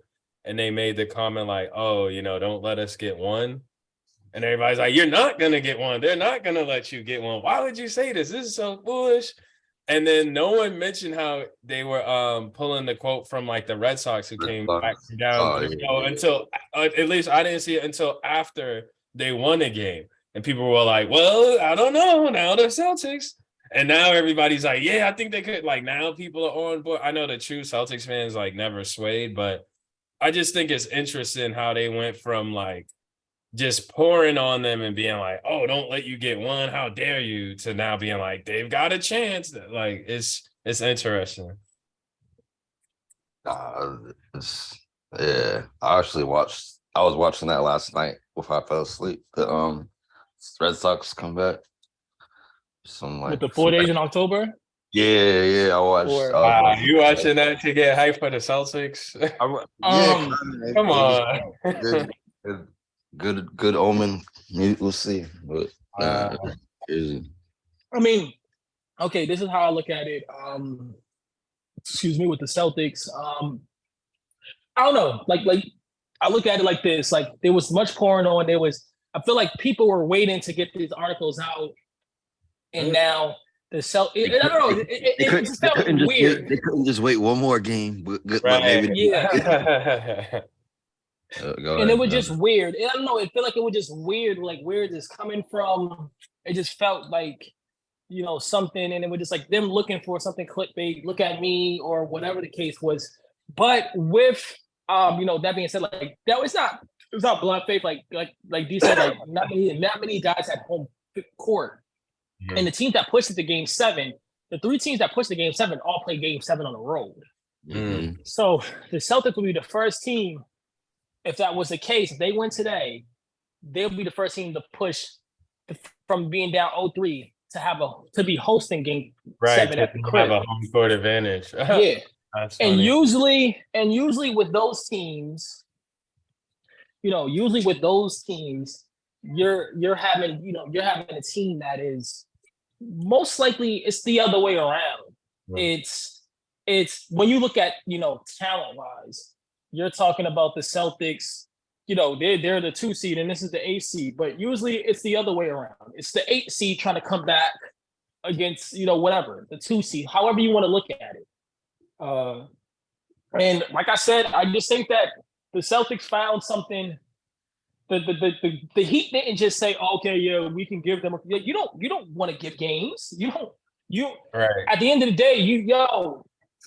Speaker 1: and they made the comment like, oh, don't let us get one. And everybody's like, you're not going to get one. They're not going to let you get one. Why would you say this? This is so foolish. And then no one mentioned how they were pulling the quote from like the Red Sox who came back down 3-0 until at least I didn't see it until after they won a game. And people were like, well, I don't know. Now the Celtics. And now everybody's like, yeah, I think they could. Like, now people are on board. I know the true Celtics fans like never swayed, but I just think it's interesting how they went from like just pouring on them and being like, oh, don't let you get one. How dare you? To now being like, they've got a chance. Like, it's interesting.
Speaker 4: Yeah, I was watching that last night before I fell asleep. The Red Sox come back. Some like
Speaker 6: with the 4 days in October.
Speaker 4: Yeah, I watched.
Speaker 6: Or-
Speaker 4: I was watching
Speaker 1: You watching that to get hype for the Celtics? Come on.
Speaker 4: Good omen. We'll see. But crazy.
Speaker 6: I mean, okay, this is how I look at it. Excuse me, with the Celtics. I don't know. Like I look at it like this. Like there was much pouring on. I feel like people were waiting to get these articles out, and now the I don't know. It just felt weird.
Speaker 3: They couldn't just wait one more game, but
Speaker 1: Right.
Speaker 3: maybe.
Speaker 6: Yeah.
Speaker 4: Go
Speaker 6: And it
Speaker 4: ahead,
Speaker 6: was
Speaker 4: man.
Speaker 6: just weird. I don't know. It felt like it was just weird. Like where is this coming from? It just felt like, something, and it was just like them looking for something clickbait. Look at me, or whatever the case was. But with that being said, like that it's not blunt faith. Like D said, like not many guys had home court, and the teams that pushed it to Game 7, the 3 teams that pushed the Game 7 all played Game 7 on the road.
Speaker 4: Mhm.
Speaker 6: So the Celtics will be the first team. If that was the case, if they win today, they'll be the first team to push from being down 0-3 to be hosting Game 7 at the crib.
Speaker 1: Have a home court advantage.
Speaker 6: Yeah,
Speaker 1: That's
Speaker 6: and
Speaker 1: funny.
Speaker 6: usually with those teams, you're having a team that is most likely it's the other way around.
Speaker 1: Yeah.
Speaker 6: It's when you look at talent wise, you're talking about the Celtics. They're the 2 seed and this is the 8 seed, but usually it's the other way around. It's the 8 seed trying to come back against whatever the 2 seed, however you want to look at it. And like I said, I just think that the Celtics found something. The Heat didn't just say, okay, yeah, we can give them. You don't want to give games.
Speaker 1: Right.
Speaker 6: At the end of the day,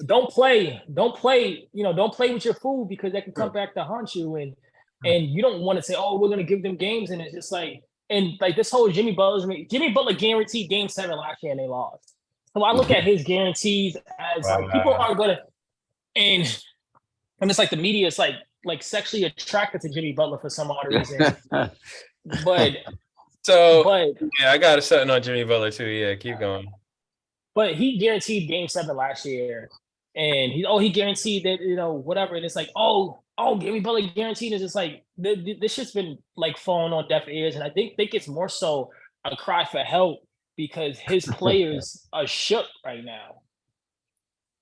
Speaker 6: don't play with your food because they can come back to haunt you, and you don't want to say, oh, we're gonna give them games, and it's just like, and like this whole Jimmy Butler guaranteed Game 7 last year and they lost. So I look at his guarantees as like people aren't gonna, and it's like the media is like sexually attracted to Jimmy Butler for some odd reason. but
Speaker 1: yeah, I got something on Jimmy Butler too. Yeah, keep going.
Speaker 6: But he guaranteed Game 7 last year, and he guaranteed that whatever, and it's like oh Jimmy Butler guaranteed. Is just like this shit's been like falling on deaf ears, and I think it's more so a cry for help because his players are shook right now.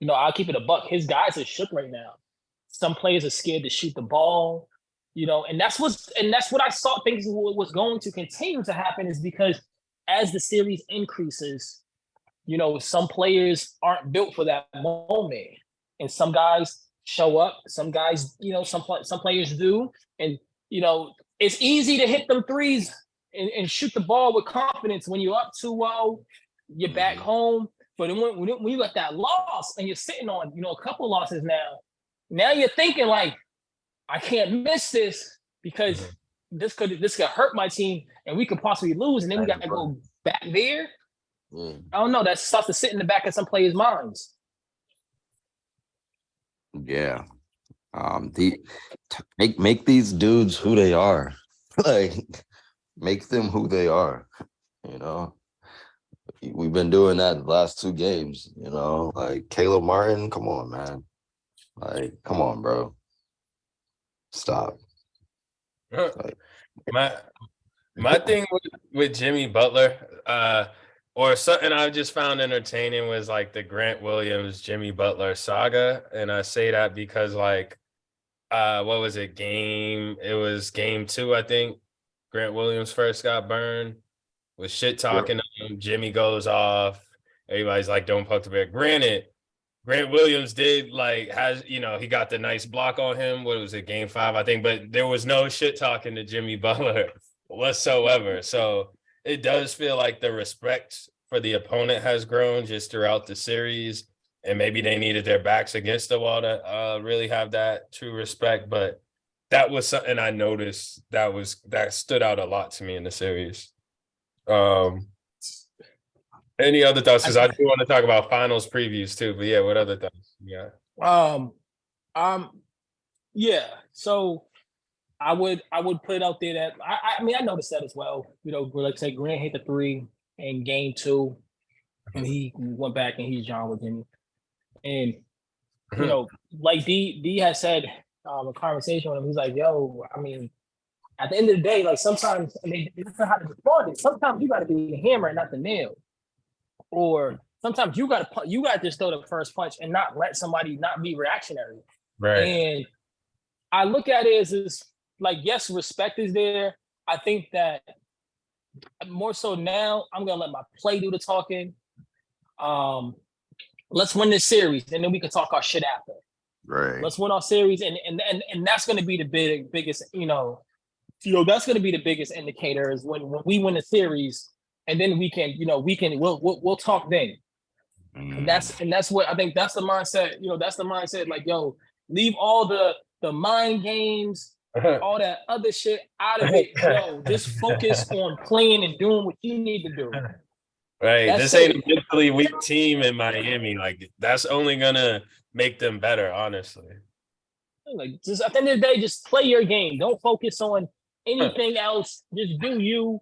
Speaker 6: I'll keep it a buck. His guys are shook right now. Some players are scared to shoot the ball, and that's what I saw things was going to continue to happen is because as the series increases, some players aren't built for that moment, and some guys show up. Some guys, some players do, and it's easy to hit them threes and shoot the ball with confidence when you're up 2-0, you're back home. But when you got that loss and you're sitting on a couple losses now you're thinking like, I can't miss this because this could hurt my team and we could possibly lose, and then we got to go back there. I don't know. That stuff to sit in the back of some players' minds.
Speaker 4: Yeah. Make these dudes who they are. Like, make them who they are. We've been doing that the last 2 games. Like Caleb Martin. Come on, man. Like, come on, bro. Stop. Like,
Speaker 1: my thing with Jimmy Butler, or something I just found entertaining was like the Grant Williams, Jimmy Butler saga. And I say that because like, what was it? It was Game 2, I think. Grant Williams first got burned. Was shit talking to him. Jimmy goes off. Everybody's like, don't poke the bear. Granted, Grant Williams did he got the nice block on him. What was it, Game 5, I think? But there was no shit talking to Jimmy Butler. whatsoever. So it does feel like the respect for the opponent has grown just throughout the series. And maybe they needed their backs against the wall to really have that true respect. But that was something I noticed that stood out a lot to me in the series. Any other thoughts? Because I do want to talk about finals previews too. But yeah, what other thoughts? Yeah.
Speaker 6: Yeah. So I would put it out there that I mean I noticed that as well. You know, like say Grant hit the 3 in game 2, and he went back and he's John with him. And you know, like D has said a conversation with him, he's like, yo, I mean, at the end of the day, like sometimes I mean it's not how to respond it. Sometimes you gotta be the hammer and not the nail. Or sometimes you gotta just throw the first punch and not let somebody not be reactionary.
Speaker 1: Right.
Speaker 6: And I look at it as like, yes, respect is there. I think that more so now, I'm gonna let my play do the talking. Let's win this series, and then we can talk our shit after.
Speaker 4: Right.
Speaker 6: Let's win our series, and that's gonna be the biggest, that's gonna be the biggest indicator is when we win the series, and then we'll talk then. And that's what I think. That's the mindset. That's the mindset. Like, yo, leave all the mind games, all that other shit out of it. Yo, just focus on playing and doing what you need to do.
Speaker 1: Right.
Speaker 6: That's
Speaker 1: this ain't a mentally weak team in Miami. Like, that's only gonna make them better, honestly.
Speaker 6: Like, just at the end of the day, just play your game. Don't focus on anything else. Just do you,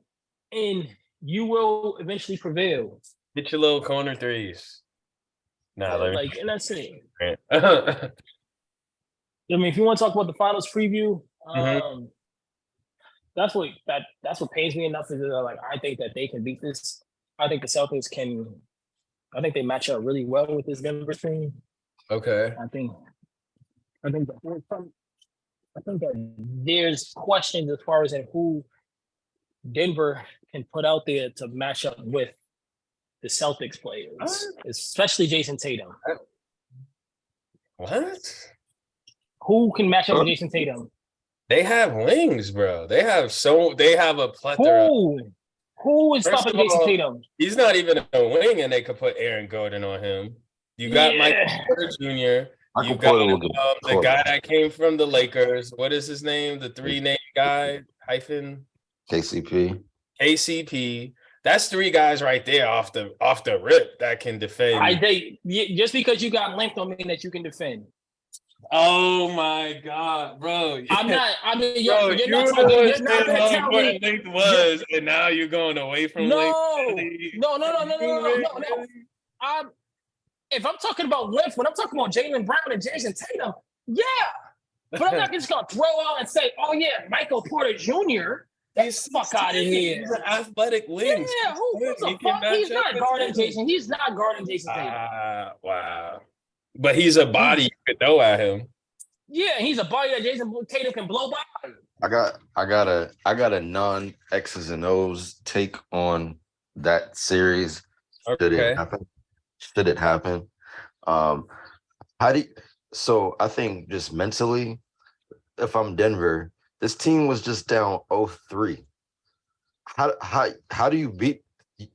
Speaker 6: and you will eventually prevail.
Speaker 1: Get your little corner threes.
Speaker 6: And that's it.
Speaker 1: I
Speaker 6: mean, if you want to talk about the finals preview, that's what pains me enough is like I think that they can beat this. I think the Celtics can. I think they match up really well with this Denver team.
Speaker 1: Okay.
Speaker 6: I think that there's questions as far as in who Denver can put out there to match up with the Celtics players, especially Jason Tatum.
Speaker 1: What?
Speaker 6: Who can match up with Jason Tatum?
Speaker 1: They have wings, bro. They have a plethora.
Speaker 6: Who is stopping Jason Tatum?
Speaker 1: He's not even a wing, and they could put Aaron Gordon on him. You got Michael Porter Jr. You got the guy that came from the Lakers. What is his name? The 3-name guy hyphen
Speaker 4: KCP.
Speaker 1: KCP. That's 3 guys right there off the rip that can defend.
Speaker 6: Just because you got length don't mean that you can defend.
Speaker 1: Oh my God, bro!
Speaker 6: I'm not. I mean,
Speaker 1: you're not going to tell me what length was, and now you're going away from length.
Speaker 6: No. If I'm talking about length, when I'm talking about Jaylen Brown and Jason Tatum, yeah. But I'm not just gonna throw out and say, "Oh yeah, Michael Porter Jr." That's fuck out of here.
Speaker 1: He's an athletic wing.
Speaker 6: Yeah, who's the fuck? He's not guarding Jason. He's not guarding Jason Tatum.
Speaker 1: Wow. But he's a body you could throw at him.
Speaker 6: Yeah, he's a body that Jason Tatum can blow by.
Speaker 4: I got a non X's and O's take on that series. Should it happen? So I think just mentally, if I'm Denver, this team was just down 0-3. How do you beat?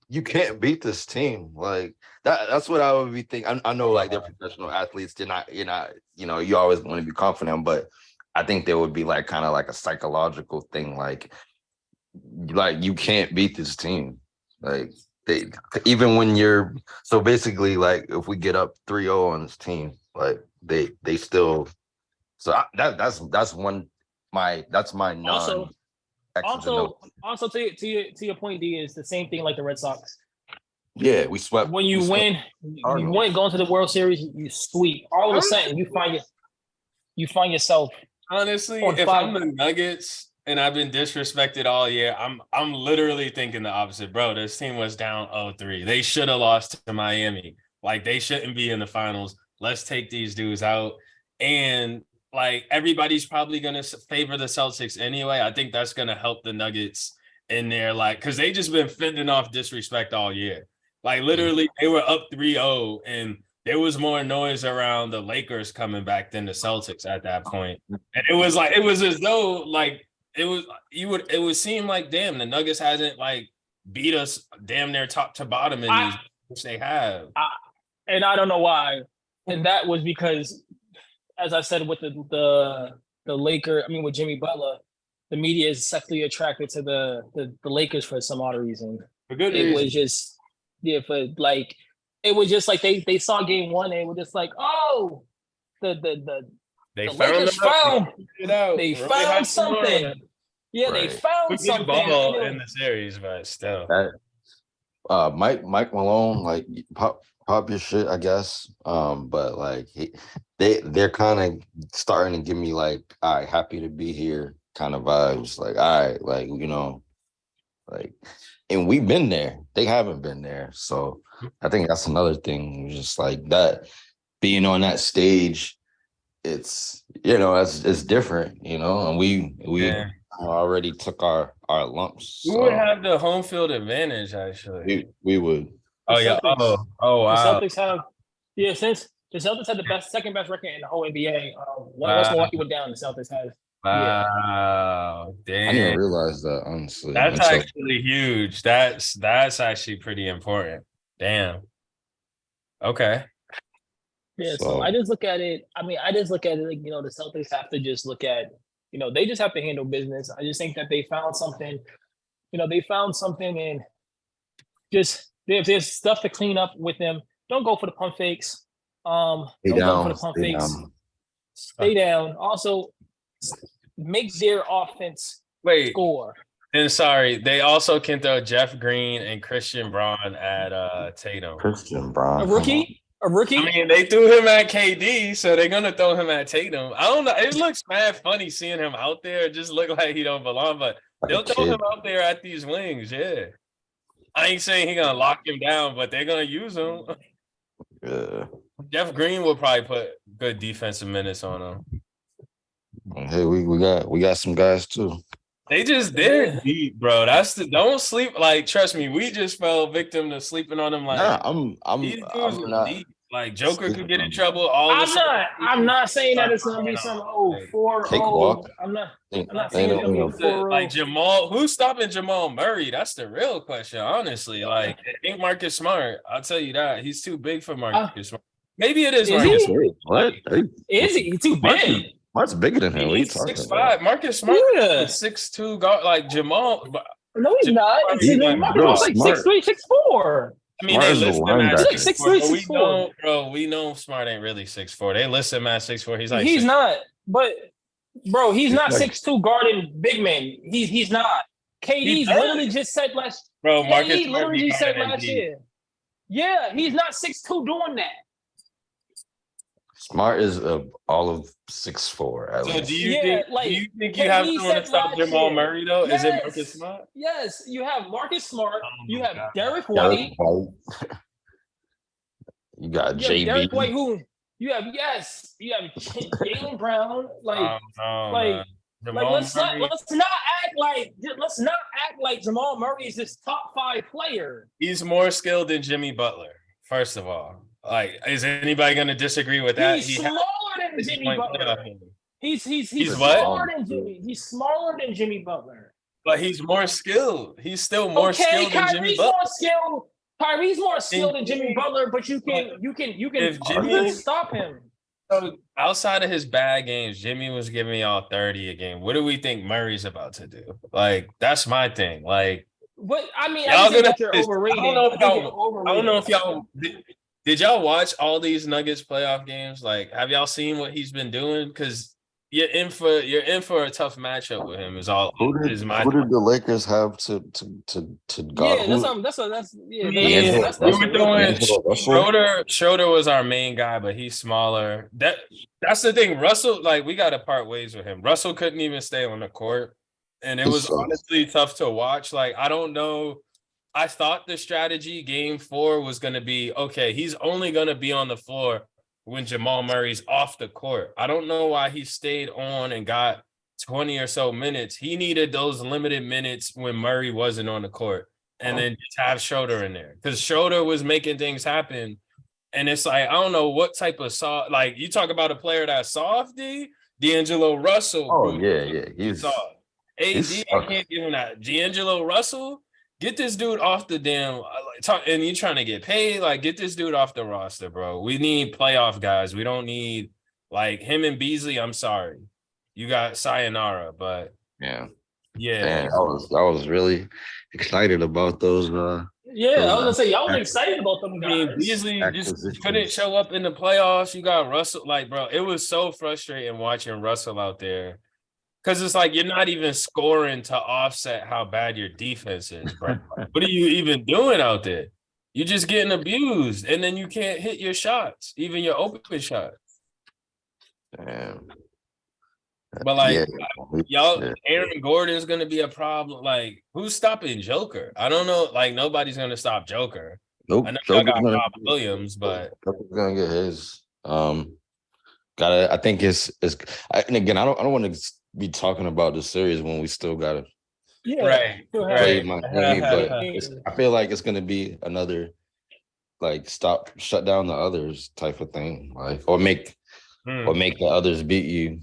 Speaker 4: You can't beat this team like that. That's what I would be thinking. I know like they're professional athletes. They're not, you always want to be confident, but I think there would be like kind of like a psychological thing. Like you can't beat this team. Like even when you're, so basically like if we get up 3-0 on this team, like they still, so that's my non.
Speaker 6: Also, to your point, D, is the same thing like the Red Sox.
Speaker 4: Yeah, we swept.
Speaker 6: When you win, going to the World Series, you sweep. All of a sudden, you find yourself.
Speaker 1: Honestly, if I'm the Nuggets and I've been disrespected all year, I'm literally thinking the opposite, bro. This team was down 0-3. They should have lost to Miami. Like they shouldn't be in the finals. Let's take these dudes out. And like everybody's probably gonna favor the Celtics anyway. I think that's gonna help the Nuggets in there, like, because they just been fending off disrespect all year. Like literally, they were up 3-0, and there was more noise around the Lakers coming back than the Celtics at that point. And it was as though like it would seem like, damn, the Nuggets hasn't like beat us damn near top to bottom in these, which they have.
Speaker 6: And I don't know why. And that was because, as I said, with the Laker, I mean with Jimmy Butler, the media is sexually attracted to the Lakers for some odd reason.
Speaker 1: For good
Speaker 6: It
Speaker 1: reason.
Speaker 6: was just it was just like they saw game one and they were just like, oh, the Lakers found they found something. Yeah,
Speaker 4: Right.
Speaker 6: they found something.
Speaker 1: Ball in the series, but still.
Speaker 4: Mike Malone, like pop your shit, I guess. But like they're kind of starting to give me like, all right, happy to be here kind of vibes. Like, all right, like, you know, like, and we've been there. They haven't been there. So I think that's another thing, just like that, being on that stage, it's, you know, it's different, you know, and we already took our lumps.
Speaker 1: We would have the home field advantage, actually.
Speaker 4: We would.
Speaker 1: Oh, yeah. Oh, wow.
Speaker 6: The Celtics have, since the Celtics had the second best record in the whole NBA. Once Milwaukee went down, the Celtics had.
Speaker 1: Wow, damn.
Speaker 4: I didn't realize that, honestly.
Speaker 1: That's actually huge. That's actually pretty important. Damn. Okay.
Speaker 6: Yeah, so I just look at it. I mean, like, you know, the Celtics have to just look at, you know, they just have to handle business. I just think that they found something, and just if there's stuff to clean up with them, don't go for the pump fakes. Don't go for the pump fakes. Stay down. Also, make their offense score.
Speaker 1: And sorry, they also can throw Jeff Green and Christian Braun at Tatum.
Speaker 4: Christian Braun,
Speaker 6: a rookie. I
Speaker 1: mean, they threw him at KD, so they're gonna throw him at Tatum. I don't know. It looks mad funny seeing him out there. It just look like he don't belong, but they'll throw him out there at these wings. Yeah, I ain't saying he gonna lock him down, but they're gonna use him.
Speaker 4: Yeah.
Speaker 1: Jeff Green will probably put good defensive minutes on him.
Speaker 4: Hey, we got some guys too.
Speaker 1: They're deep, bro. Don't sleep. Like, trust me, we just fell victim to sleeping on them. Like, I'm not deep. Like, Joker could get in trouble.
Speaker 6: I'm not saying that it's gonna be some 4-0. I'm not saying it's gonna be a 4-0.
Speaker 1: Like Jamal, who's stopping Jamal Murray? That's the real question, honestly. Like, it ain't Marcus Smart. I'll tell you that. He's too big for Marcus Smart. Maybe it is Marcus Smart.
Speaker 4: What?
Speaker 6: Is he? He's too big.
Speaker 4: Mark's bigger than him.
Speaker 1: He's 6'5". Marcus Smart is 6'2", guard like Jamal.
Speaker 6: No, he's not. Marcus like 6'3", 6'4".
Speaker 1: I mean, they list him at
Speaker 6: 6'3", 6'4".
Speaker 1: Bro, we know Smart ain't really 6'4". They list him at 6'4". He's like,
Speaker 6: he's not. But bro, he's not 6'2" guarding big men. He's not. KD's literally just said last.
Speaker 1: Bro, Marcus
Speaker 6: KD literally just said last year. Yeah, he's not 6'2" doing that.
Speaker 4: Smart is all of 6'4".
Speaker 1: So do you think you have someone to stop Jamal Murray though? Yes. Is it Marcus Smart?
Speaker 6: Yes, you have Marcus Smart. You have Derek White.
Speaker 4: You got JB.
Speaker 6: Derek White, who you have? Yes, you have Jaylen Brown. Let's not act like Jamal Murray is this top 5 player.
Speaker 1: He's more skilled than Jimmy Butler. First of all. Like, is anybody going to disagree with that?
Speaker 6: He's smaller than Jimmy Butler. He's
Speaker 1: what?
Speaker 6: Smaller than Jimmy. He's smaller than Jimmy Butler.
Speaker 1: But he's more skilled. He's still more skilled than Jimmy Butler.
Speaker 6: Kyrie's more skilled than Jimmy Butler, but you can stop him.
Speaker 1: So outside of his bad games, Jimmy was giving y'all 30 a game. What do we think Murray's about to do? Like, that's my thing. Like,
Speaker 6: what I mean, I think that you're overrated.
Speaker 1: I don't know if y'all did y'all watch all these Nuggets playoff games? Like, have y'all seen what he's been doing? Because you're in for a tough matchup with him. Who did
Speaker 4: the Lakers have to guard?
Speaker 6: Yeah, that's
Speaker 1: we were doing Schroeder was our main guy, but he's smaller. That's the thing. Russell, like, we got to part ways with him. Russell couldn't even stay on the court, and it was honestly tough to watch. Like, I don't know. I thought the strategy game 4 was going to be, okay, he's only going to be on the floor when Jamal Murray's off the court. I don't know why he stayed on and got 20 or so minutes. He needed those limited minutes when Murray wasn't on the court, and then just have Schroeder in there, because Schroeder was making things happen. And it's like, I don't know what type of soft, like, you talk about a player that's soft, D'Angelo Russell.
Speaker 4: Oh, yeah.
Speaker 1: He's soft. AD, I can't give him that. D'Angelo Russell, get this dude off the damn. And you trying to get paid? Like, get this dude off the roster, bro. We need playoff guys. We don't need like him and Beasley. I'm sorry, you got sayonara, but
Speaker 4: Yeah.
Speaker 1: yeah,
Speaker 4: I was really excited about those.
Speaker 6: Yeah, I was gonna say y'all was excited about them
Speaker 1: I mean,
Speaker 6: guys.
Speaker 1: Beasley just couldn't show up in the playoffs. You got Russell, like, bro, it was so frustrating watching Russell out there. Because it's like you're not even scoring to offset how bad your defense is, bro. What are you even doing out there? You're just getting abused, and then you can't hit your shots, even your open shots.
Speaker 4: Damn.
Speaker 1: But like, y'all,
Speaker 4: Yeah.
Speaker 1: Aaron Gordon's gonna be a problem. Like, who's stopping Joker? I don't know. Like, nobody's gonna stop Joker.
Speaker 4: Nope.
Speaker 1: I know y'all got Rob Williams, but
Speaker 4: Joker's gonna get his. I think and again, I don't want to be talking about the series when we still gotta
Speaker 1: right.
Speaker 4: play Miami, but I feel like it's gonna be another like shut down the others type of thing, like or make the others beat you.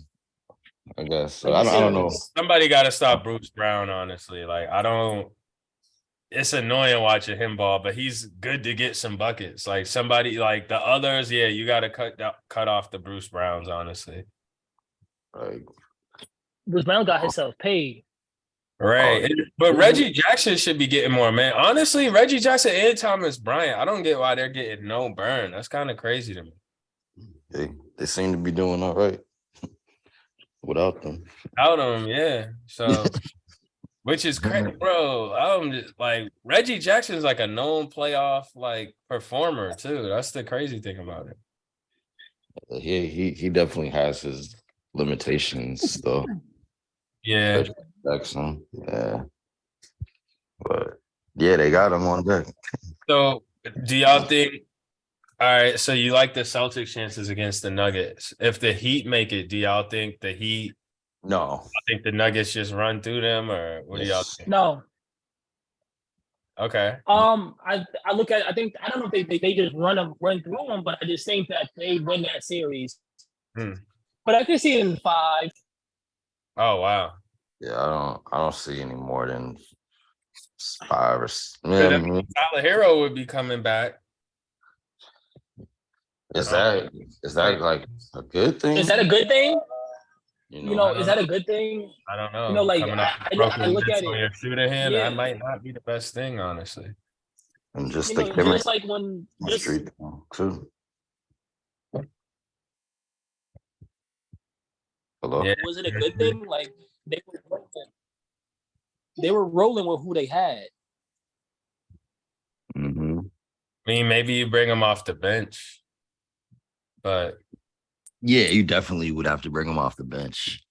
Speaker 4: I guess. So I don't know.
Speaker 1: Somebody got to stop Bruce Brown. Honestly, like I don't. It's annoying watching him ball, but he's good to get some buckets. Like somebody like the others, yeah, you got to cut off the Bruce Browns. Honestly,
Speaker 4: Right.
Speaker 6: Bruce Brown got himself paid.
Speaker 1: Right. But Reggie Jackson should be getting more, man. Honestly, Reggie Jackson and Thomas Bryant, I don't get why they're getting no burn. That's kind of crazy to me.
Speaker 4: They seem to be doing all right without them.
Speaker 1: Without them, yeah. So, which is crazy, bro. I'm just like Reggie Jackson is like a known playoff like performer too. That's the crazy thing about it.
Speaker 4: He definitely has his limitations though.
Speaker 1: Yeah.
Speaker 4: Jackson. Yeah. But yeah, they got him on deck.
Speaker 1: So do y'all think all right, so you like the Celtics chances against the Nuggets. If the Heat make it, do y'all think the Heat
Speaker 4: No.
Speaker 1: I think the Nuggets just run through them or what do y'all think?
Speaker 6: No.
Speaker 1: Okay.
Speaker 6: I look at I don't know if they just run through them, but I just think that they win that series. But I can see it in 5.
Speaker 1: Oh wow.
Speaker 4: Yeah, I don't see any more than 5 or
Speaker 1: Tyler Hero would be coming back.
Speaker 4: Is that like a good thing?
Speaker 6: Is that a good thing?
Speaker 4: You know,
Speaker 6: is that a good thing?
Speaker 1: I don't know.
Speaker 6: You know, like I look at it.
Speaker 1: Your shooter hand,
Speaker 6: Yeah.
Speaker 1: that might not be the best thing, honestly.
Speaker 4: And just
Speaker 6: just like when
Speaker 4: street too. Hello.
Speaker 1: Yeah.
Speaker 6: Was it a good thing? Like they were rolling with who they had.
Speaker 4: Mm-hmm.
Speaker 1: I mean, maybe you bring them off the bench, but
Speaker 3: yeah, you definitely would have to bring them off the bench.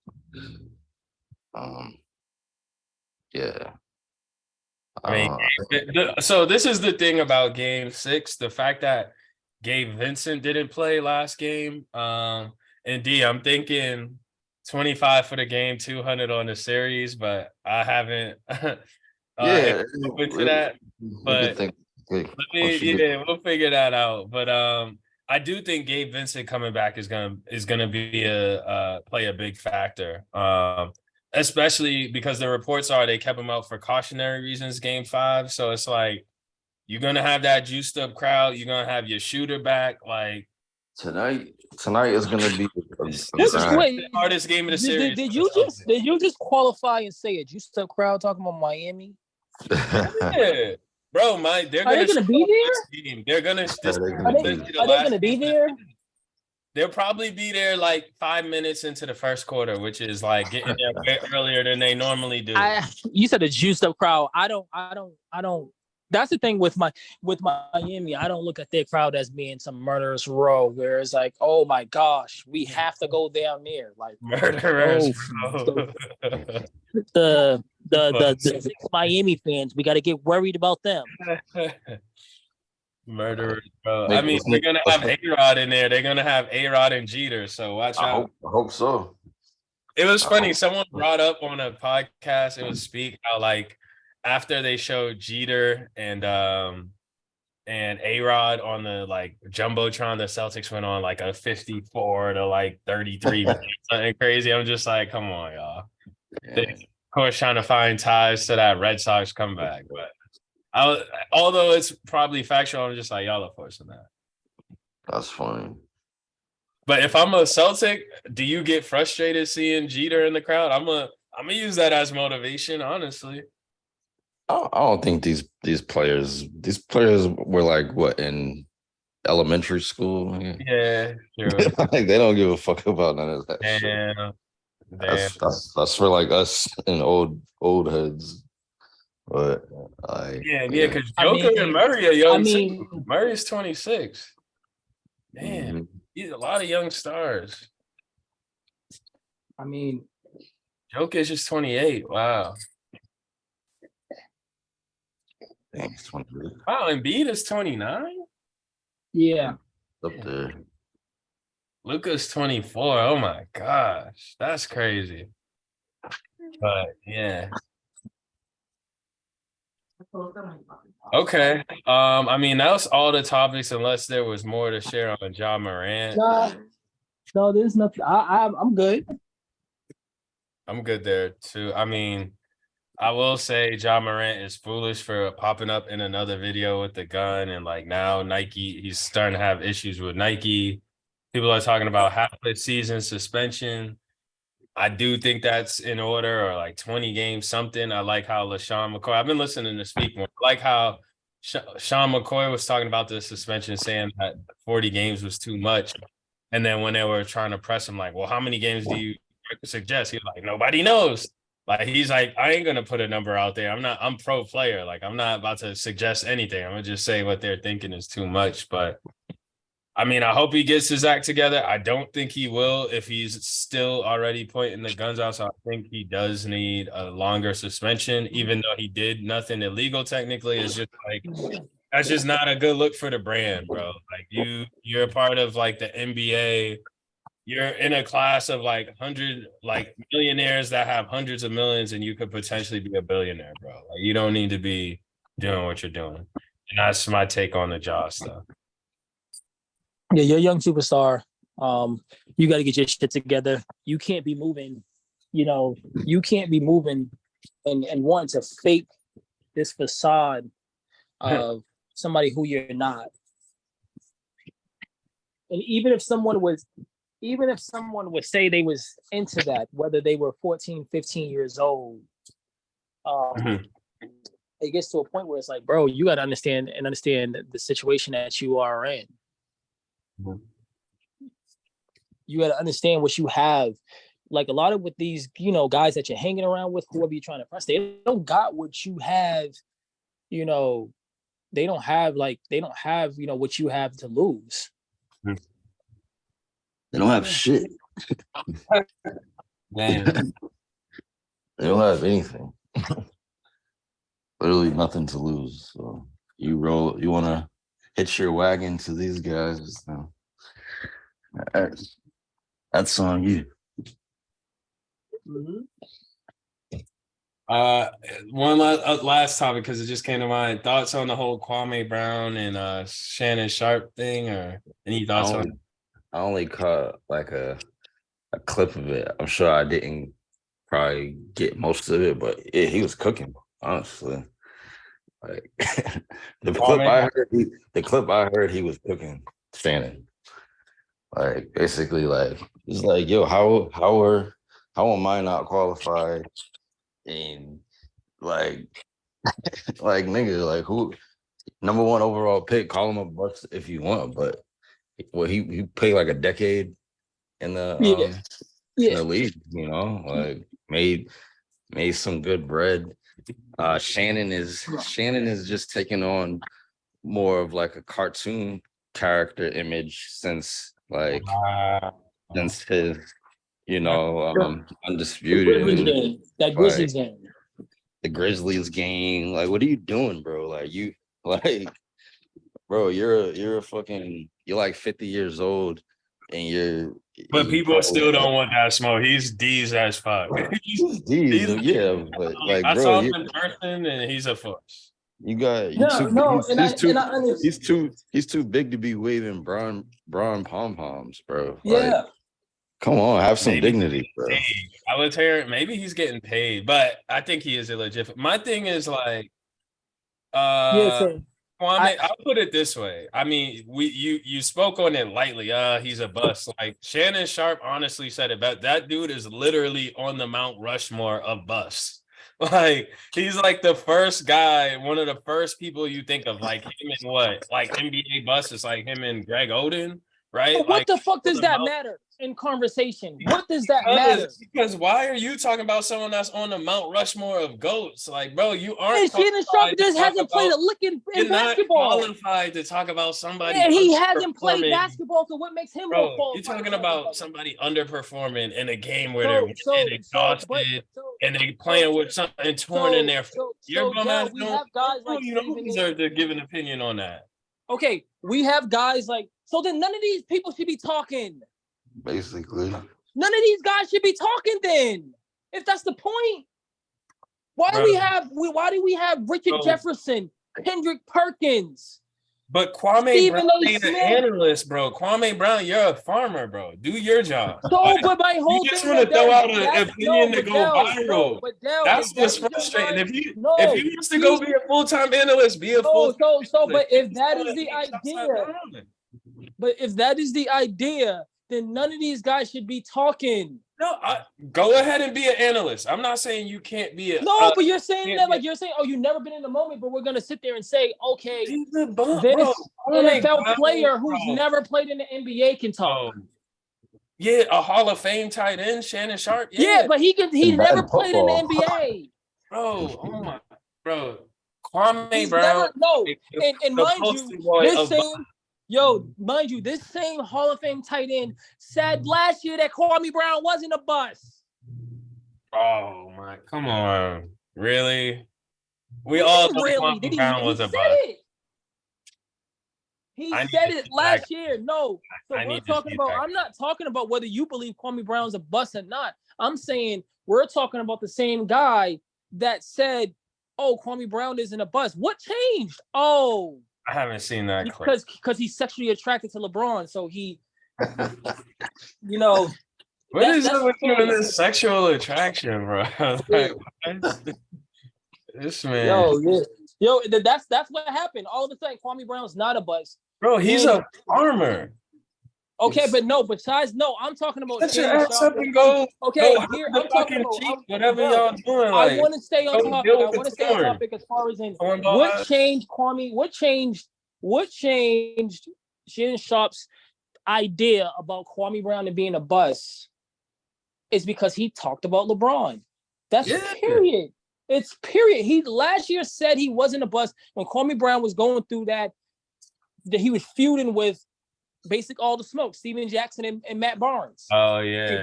Speaker 4: Yeah.
Speaker 1: I mean, so this is the thing about Game 6: the fact that Gabe Vincent didn't play last game. And D, I'm thinking 25 for the game, 200 on the series, but I haven't. Into that. But we'll figure that out. But I do think Gabe Vincent coming back is gonna be play a big factor. Especially because the reports are they kept him out for cautionary reasons Game 5. So it's like you're gonna have that juiced up crowd, you're gonna have your shooter back. Like
Speaker 4: tonight is gonna be
Speaker 1: the hardest game of the series.
Speaker 6: Did you just qualify and say a juiced up crowd talking about Miami?
Speaker 1: Yeah. Bro, they're gonna be there. They're gonna are they gonna be there? They'll probably be there like 5 minutes into the first quarter, which is like getting there way earlier than they normally do.
Speaker 6: You said a juiced up crowd. I don't. That's the thing with Miami. I don't look at their crowd as being some murderous row where it's like, oh my gosh, we have to go down there. Like
Speaker 1: murderers.
Speaker 6: The 6 Miami fans, we got to get worried about them.
Speaker 1: Murderers, bro. I mean, they're gonna have A-Rod in there. They're gonna have A-Rod and Jeter. So watch out.
Speaker 4: I hope so.
Speaker 1: It was funny. Someone brought up on a podcast. It was Speak how like after they showed Jeter and A-Rod on the like jumbotron, the Celtics went on like a 54 to like 33, something crazy. I'm just like, come on, y'all.
Speaker 4: Yeah.
Speaker 1: course, trying to find ties to that Red Sox comeback. But although it's probably factual, I'm just like, y'all are forcing that.
Speaker 4: That's funny.
Speaker 1: But if I'm a Celtic, do you get frustrated seeing Jeter in the crowd? I'm gonna use that as motivation, honestly.
Speaker 4: I don't think these players were like what in elementary school.
Speaker 1: Yeah, true.
Speaker 4: Like they don't give a fuck about none of that shit.
Speaker 1: Damn.
Speaker 4: That's for like us and old heads. But
Speaker 1: Yeah,
Speaker 4: yeah.
Speaker 1: because
Speaker 6: I
Speaker 1: Joker and
Speaker 6: mean,
Speaker 1: Murray are young
Speaker 6: I
Speaker 1: too.
Speaker 6: mean,
Speaker 1: Murray's 26. Damn,
Speaker 4: Mhm.
Speaker 1: he's a lot of young stars.
Speaker 6: I mean,
Speaker 1: Joker's just 28. Wow.
Speaker 4: Dang, it's 23.
Speaker 1: Wow, Embiid is 29.
Speaker 6: yeah.
Speaker 4: Up there.
Speaker 1: Luka's 24. Oh my gosh, that's crazy. But yeah. Okay. I mean, that was all the topics, unless there was more to share on John Morant.
Speaker 6: No, there's nothing. I'm good.
Speaker 1: I'm good there too. I mean, I will say John Morant is foolish for popping up in another video with the gun, and like now Nike, he's starting to have issues with Nike. People are talking about half a season suspension. I do think that's in order, or like 20 games, something. I like how LaShawn McCoy, I've been listening to Speak More. I like how Sean McCoy was talking about the suspension, saying that 40 games was too much. And then when they were trying to press him, like, well, how many games do you suggest? He was like, nobody knows. Like, he's like, I ain't gonna put a number out there. I'm pro player. Like, I'm not about to suggest anything. I'm gonna just say what they're thinking is too much. But I mean, I hope he gets his act together. I don't think he will if he's still already pointing the guns out. So I think he does need a longer suspension, even though he did nothing illegal technically. It's just like, that's just not a good look for the brand, bro. Like you're a part of like the NBA. You're in a class of like 100 like millionaires that have hundreds of millions, and you could potentially be a billionaire, bro. Like you don't need to be doing what you're doing. And that's my take on the Jaw stuff.
Speaker 6: Yeah, you're a young superstar. You got to get your shit together. You can't be moving. You can't be moving and wanting to fake this facade of somebody who you're not. And even if someone would say they was into that, whether they were 14, 15 years old, it gets to a point where it's like, bro, you got to understand the situation that you are in. You got to understand what you have. Like a lot of with these, guys that you're hanging around with, whoever you're trying to impress, they don't got what you have. They don't have what you have to lose.
Speaker 4: They don't have shit.
Speaker 1: Man.
Speaker 4: They don't have anything. Literally nothing to lose. So you want to hitch your wagon to these guys. So that's on you.
Speaker 1: One last topic, because it just came to mind. Thoughts on the whole Kwame Brown and Shannon Sharp thing, or any thoughts on it?
Speaker 4: I only caught like a clip of it. I'm sure I didn't probably get most of it, but yeah, he was cooking, honestly. Like the clip I heard he was cooking Shannon. Like basically, like it's like, yo, how am I not qualified? And like like nigga, like who number one overall pick, call him a bust if you want, but well, he played like a decade in the in the league, like made some good bread. Shannon is just taking on more of like a cartoon character image since his undisputed
Speaker 6: that Grizzlies game.
Speaker 4: The Grizzlies game. Like, what are you doing, bro? Like bro, you're like 50 years old and
Speaker 1: but people still don't want that smoke. He's D's as fuck.
Speaker 4: He's D's, yeah, but like,
Speaker 1: I
Speaker 4: bro,
Speaker 1: saw him in person and he's a force.
Speaker 4: You got he's too big to be waving Braun pom poms, bro.
Speaker 6: Yeah.
Speaker 4: Come on, have some
Speaker 1: Maybe
Speaker 4: dignity, bro.
Speaker 1: I was hearing maybe he's getting paid, but I think he is illegit. My thing is like,
Speaker 6: So
Speaker 1: Kwame, I'll put it this way. I mean, you spoke on it lightly. He's a bust. Like Shannon Sharp honestly said it, but that dude is literally on the Mount Rushmore of busts. Like he's like the first guy, one of the first people you think of, like him and what, like NBA busts is like him and Greg Oden, right?
Speaker 6: But what
Speaker 1: Like
Speaker 6: the fuck does that matter in conversation? What does that matter?
Speaker 1: Because why are you talking about someone that's on the Mount Rushmore of GOATs? Like, bro, you aren't.
Speaker 6: And Shannon Sharp just hasn't played a lick in basketball.
Speaker 1: Not qualified to talk about somebody.
Speaker 6: And he hasn't played basketball, so what makes him more qualified?
Speaker 1: You're talking about somebody underperforming in a game where they're exhausted and they playing with something torn in their. You're gonna have guys like you don't deserve to give an opinion on that.
Speaker 6: Okay, we have guys like, so then none of these people should be talking.
Speaker 4: Basically.
Speaker 6: None of these guys should be talking then. If that's the point. Why do we have Richard Jefferson, Kendrick Perkins?
Speaker 1: But Kwame Brown ain't an analyst, bro. Kwame Brown, you're a farmer, bro. Do your job.
Speaker 6: So, but my whole
Speaker 1: you just
Speaker 6: thing
Speaker 1: want to throw out an opinion to go
Speaker 6: viral.
Speaker 1: That's what's frustrating. If he wants to go be a full-time analyst, be a full-time
Speaker 6: but if that is the idea, if that is the idea, then none of these guys should be talking.
Speaker 1: No, go ahead and be an analyst. I'm not saying you can't be a.
Speaker 6: No, but you're saying that like you're saying, oh, you've never been in the moment, but we're gonna sit there and say, okay, this NFL player who's never played in the NBA can talk.
Speaker 1: Yeah, a Hall of Fame tight end, Shannon Sharp.
Speaker 6: Yeah, but he never played in the NBA.
Speaker 1: Bro, Kwame Brown.
Speaker 6: And mind you, this same Hall of Fame tight end said last year that Kwame Brown wasn't a bust.
Speaker 1: Oh my, come on. Really? We all thought Kwame Brown was a bust.
Speaker 6: He said it last year. No. So we're talking about, I'm not talking about whether you believe Kwame Brown's a bust or not. I'm saying we're talking about the same guy that said, oh, Kwame Brown isn't a bust. What changed? Oh,
Speaker 1: I haven't seen that
Speaker 6: because he's sexually attracted to LeBron, so he,
Speaker 1: What is it with you and this sexual attraction, bro? Like, this man,
Speaker 6: that's what happened. All of a sudden, Kwame Brown's not a bust,
Speaker 1: bro. He's a farmer.
Speaker 6: Okay, but I'm talking about.
Speaker 1: Let your ass up and go.
Speaker 6: Okay, here I'm talking about
Speaker 1: whatever y'all doing.
Speaker 6: I want to stay on topic. I want to stay on topic as far as in what changed Kwame. What changed Shannon Sharp's idea about Kwame Brown and being a bust is because he talked about LeBron. That's period. It's period. He last year said he wasn't a bust when Kwame Brown was going through that he was feuding with basic all the smoke, Steven Jackson and Matt Barnes.
Speaker 1: Oh yeah.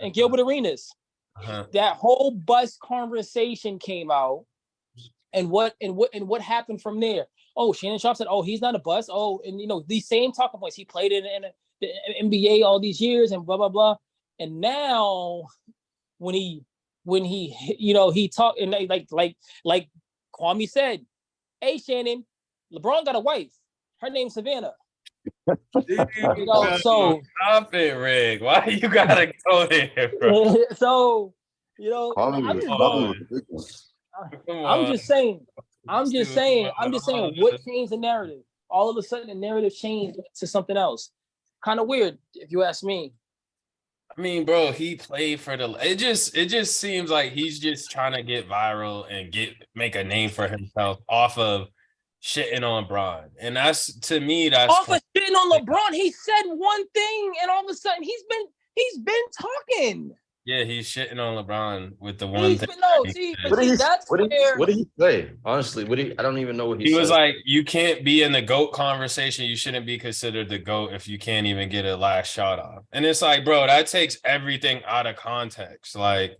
Speaker 6: And Gilbert Arenas. That whole bust conversation came out. And what happened from there? Oh, Shannon Sharp said, oh, he's not a bust. Oh, and these same talking points. He played in the NBA all these years and blah blah blah. And now when he he talked and like Kwame said, hey Shannon, LeBron got a wife. Her name's Savannah.
Speaker 1: So stop it, Rick. Why you gotta go there, bro?
Speaker 6: So I'm just saying what changed the narrative. All of a sudden the narrative changed to something else. Kind of weird, if you ask me.
Speaker 1: I mean, bro, he played for it just seems like he's just trying to get viral and make a name for himself off of shitting on Bron. And that's to me, that's
Speaker 6: off of shitting on LeBron. He said one thing and all of a sudden he's been talking.
Speaker 1: Yeah, he's shitting on LeBron with the one thing.
Speaker 4: What did he say? Honestly, I don't even know what he said.
Speaker 1: He was like, you can't be in the GOAT conversation. You shouldn't be considered the GOAT if you can't even get a last shot off. And it's like, bro, that takes everything out of context. Like,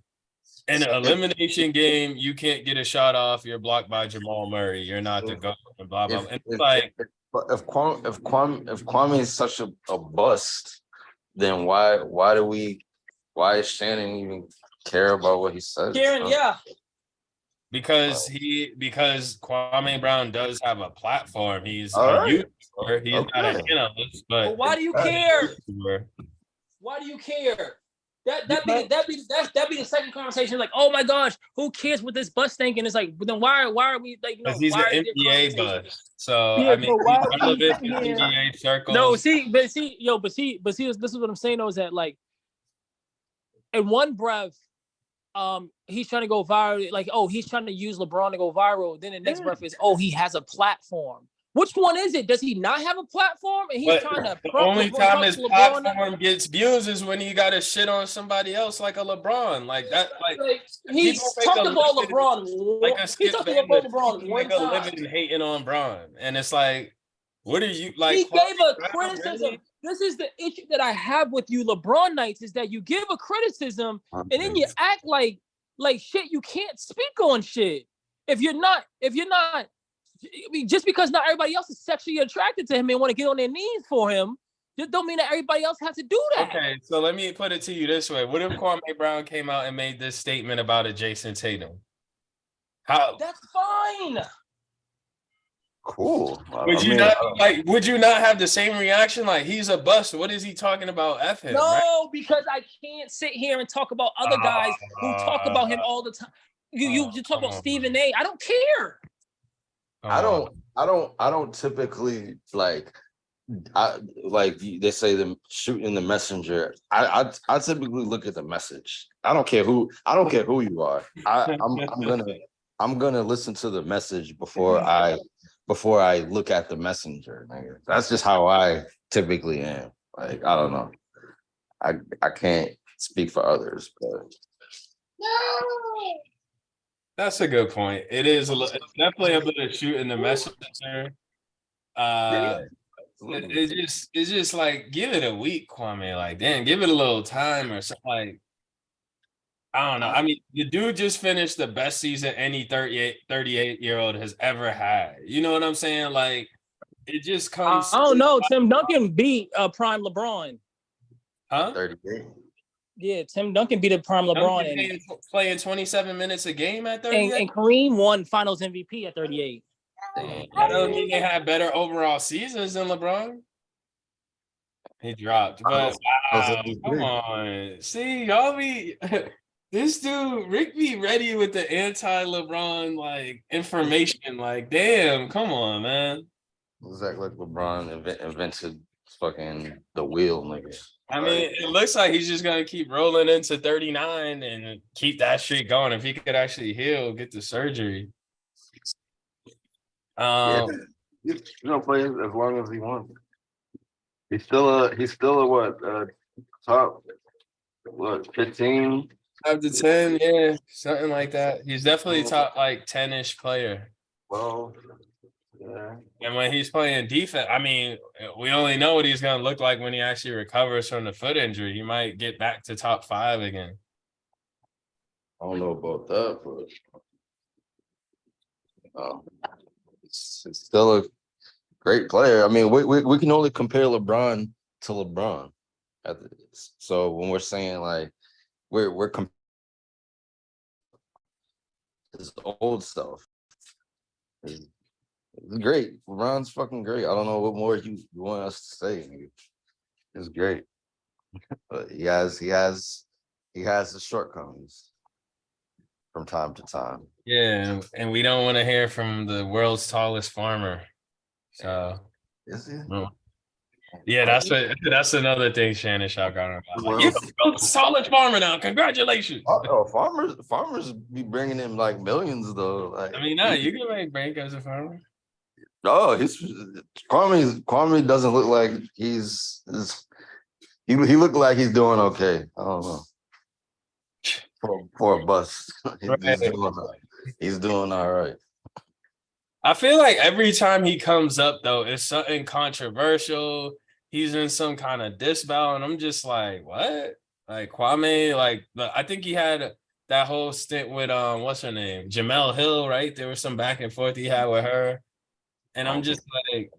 Speaker 1: in an elimination game, you can't get a shot off. You're blocked by Jamal Murray. You're not the GOAT. And blah blah. And it's like,
Speaker 4: if Kwame is such a bust, then why is Shannon even care about what he says?
Speaker 1: Because Kwame Brown does have a platform. He's a YouTuber. He's not an analyst. But
Speaker 6: why do you care? Why do you care? That be the second conversation. Like, oh my gosh, who cares what this bus thinking? It's like, but then why are we like,
Speaker 1: Because he's an
Speaker 6: why is there
Speaker 1: NBA
Speaker 6: conversation?
Speaker 1: bus. So
Speaker 6: Yeah,
Speaker 1: I mean,
Speaker 6: so
Speaker 1: he's
Speaker 6: why are we
Speaker 1: relevant
Speaker 6: sitting
Speaker 1: in
Speaker 6: here?
Speaker 1: NBA circles.
Speaker 6: No, see, this is what I'm saying though, is that like in one breath, he's trying to go viral, like, oh, he's trying to use LeBron to go viral. Then the next breath is, oh, he has a platform. Which one is it? Does he not have a platform? And he's
Speaker 1: But
Speaker 6: trying to
Speaker 1: the only time his
Speaker 6: LeBron.
Speaker 1: platform gets views is when he got to shit on somebody else like a LeBron. Like that, like
Speaker 6: He's talked about LeBron.
Speaker 1: like a
Speaker 6: He
Speaker 1: Skip
Speaker 6: talked about
Speaker 1: Bayless,
Speaker 6: LeBron
Speaker 1: people
Speaker 6: one
Speaker 1: make a
Speaker 6: time.
Speaker 1: living hating on Bron. And it's like, what are you like?
Speaker 6: He gave a
Speaker 1: Brown,
Speaker 6: criticism.
Speaker 1: really?
Speaker 6: This is the issue that I have with you, LeBron Knights, is that you give a criticism and then you act like shit. You can't speak on shit if you're not. I mean, just because not everybody else is sexually attracted to him and want to get on their knees for him, just don't mean that everybody else has to do that.
Speaker 1: Okay, so let me put it to you this way: what if Kwame Brown came out and made this statement about a Jason Tatum? How?
Speaker 6: That's fine.
Speaker 4: Cool.
Speaker 1: Would you not like? Would you not have the same reaction? Like, he's a bust. What is he talking about? F him.
Speaker 6: No,
Speaker 1: right?
Speaker 6: because I can't sit here and talk about other guys who talk about him all the time. You talk about Stephen A. I don't care.
Speaker 4: I don't typically like. They say them shooting the messenger. I typically look at the message. I don't care who you are. I'm gonna listen to the message before I look at the messenger. That's just how I typically am. Like, I don't know. I can't speak for others, but
Speaker 1: That's a good point. It's definitely a bit of shooting the messenger. It's just like, give it a week, Kwame. Like, damn, give it a little time or something. Like, I don't know. I mean, the dude just finished the best season any 38-year-old has ever had. You know what I'm saying? Like, it just comes.
Speaker 6: I don't know. Tim Duncan beat prime LeBron.
Speaker 1: Huh?
Speaker 4: 38.
Speaker 6: Yeah, Tim Duncan beat a prime LeBron and
Speaker 1: playing 27 minutes a game at 38.
Speaker 6: And Kareem won Finals MVP at 38.
Speaker 1: That doesn't mean they had better overall seasons than LeBron. He dropped, but wow, come on. See, y'all be this dude, Rick be ready with the anti-LeBron like information. Like, damn, come on, man.
Speaker 4: Exactly like LeBron invented fucking the wheel, niggas.
Speaker 1: I mean, it looks like he's just gonna keep rolling into 39 and keep that shit going. If he could actually heal, get the surgery.
Speaker 4: He's gonna play as long as he wants. He's still a what? Top 15?
Speaker 1: 5 to 10, yeah, something like that. He's definitely top like 10-ish player.
Speaker 4: Well, yeah.
Speaker 1: And when he's playing defense, I mean, we only know what he's gonna look like when he actually recovers from the foot injury. He might get back to top 5 again.
Speaker 4: I don't know about that, but it's still a great player. I mean, we can only compare LeBron to LeBron. So when we're saying like we're comparing his old self, it's great. LeBron's fucking great. I don't know what more you want us to say. It's great, but he has the shortcomings from time to time.
Speaker 1: Yeah, and we don't want to hear from the world's tallest farmer. So,
Speaker 4: Is he?
Speaker 1: yeah, that's another thing Shannon Sharp got on about. You're the world's tallest farmer now. Congratulations.
Speaker 4: Oh, farmers be bringing in like millions though. Like,
Speaker 1: I mean, no, you can make bank as a farmer.
Speaker 4: No, Kwame doesn't look like he looked like he's doing okay. I don't know. For a bust. He's doing all right.
Speaker 1: I feel like every time he comes up though, it's something controversial. He's in some kind of diss battle, and I'm just like, what? Like Kwame, like I think he had that whole stint with what's her name? Jamel Hill, right? There was some back and forth he had with her. And I'm just like,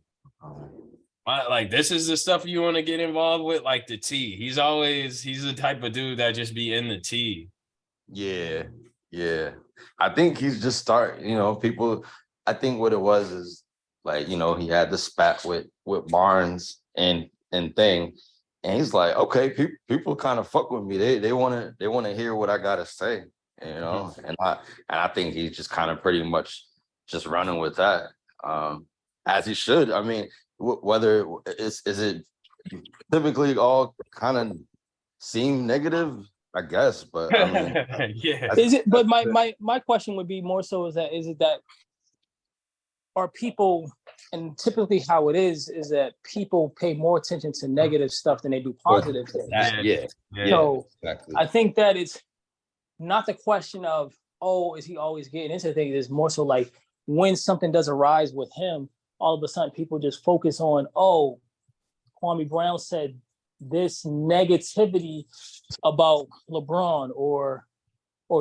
Speaker 1: like, this is the stuff you want to get involved with, like the tea. He's the type of dude that just be in the tea.
Speaker 4: Yeah. I think he's just people. I think what it was is like, he had the spat with Barnes and thing, And he's like, okay, people kind of fuck with me. They want to hear what I gotta say, you know. And I think he's just kind of pretty much just running with that, as he should. I mean, whether is it typically all kind of seem negative, I guess, but I mean,
Speaker 1: yeah.
Speaker 6: Is it? But my question would be more so is it that are people, and typically how it is that people pay more attention to negative stuff than they do positive things.
Speaker 4: Yeah.
Speaker 6: So
Speaker 4: Exactly.
Speaker 6: I think that it's not the question of, oh, is he always getting into things? It's more so like when something does arise with him, all of a sudden people just focus on, oh, Kwame Brown said this negativity about LeBron or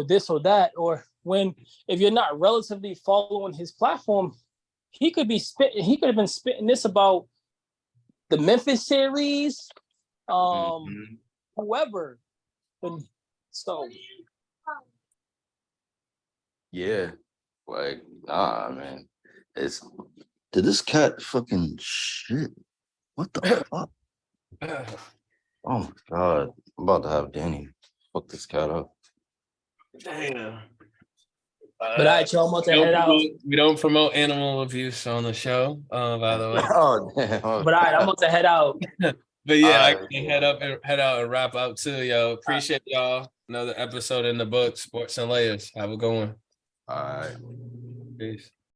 Speaker 6: this or that, or when if you're not relatively following his platform, he could have been spitting this about the Memphis series, whoever. And so
Speaker 4: Yeah, like nah, man. Did this cat fucking shit? What the fuck? Oh my god, I'm about to have Danny fuck this cat up.
Speaker 1: Damn.
Speaker 6: but all right, y'all, I'm about to head out.
Speaker 1: We don't promote animal abuse on the show, by the way.
Speaker 4: Oh damn.
Speaker 6: But all right, I'm about to head out.
Speaker 1: But yeah, I
Speaker 4: Alright,
Speaker 1: can head out and wrap up too, yo. Appreciate y'all. Another episode in the book, Sports and Layers. Have a good one.
Speaker 4: All right.
Speaker 1: Peace.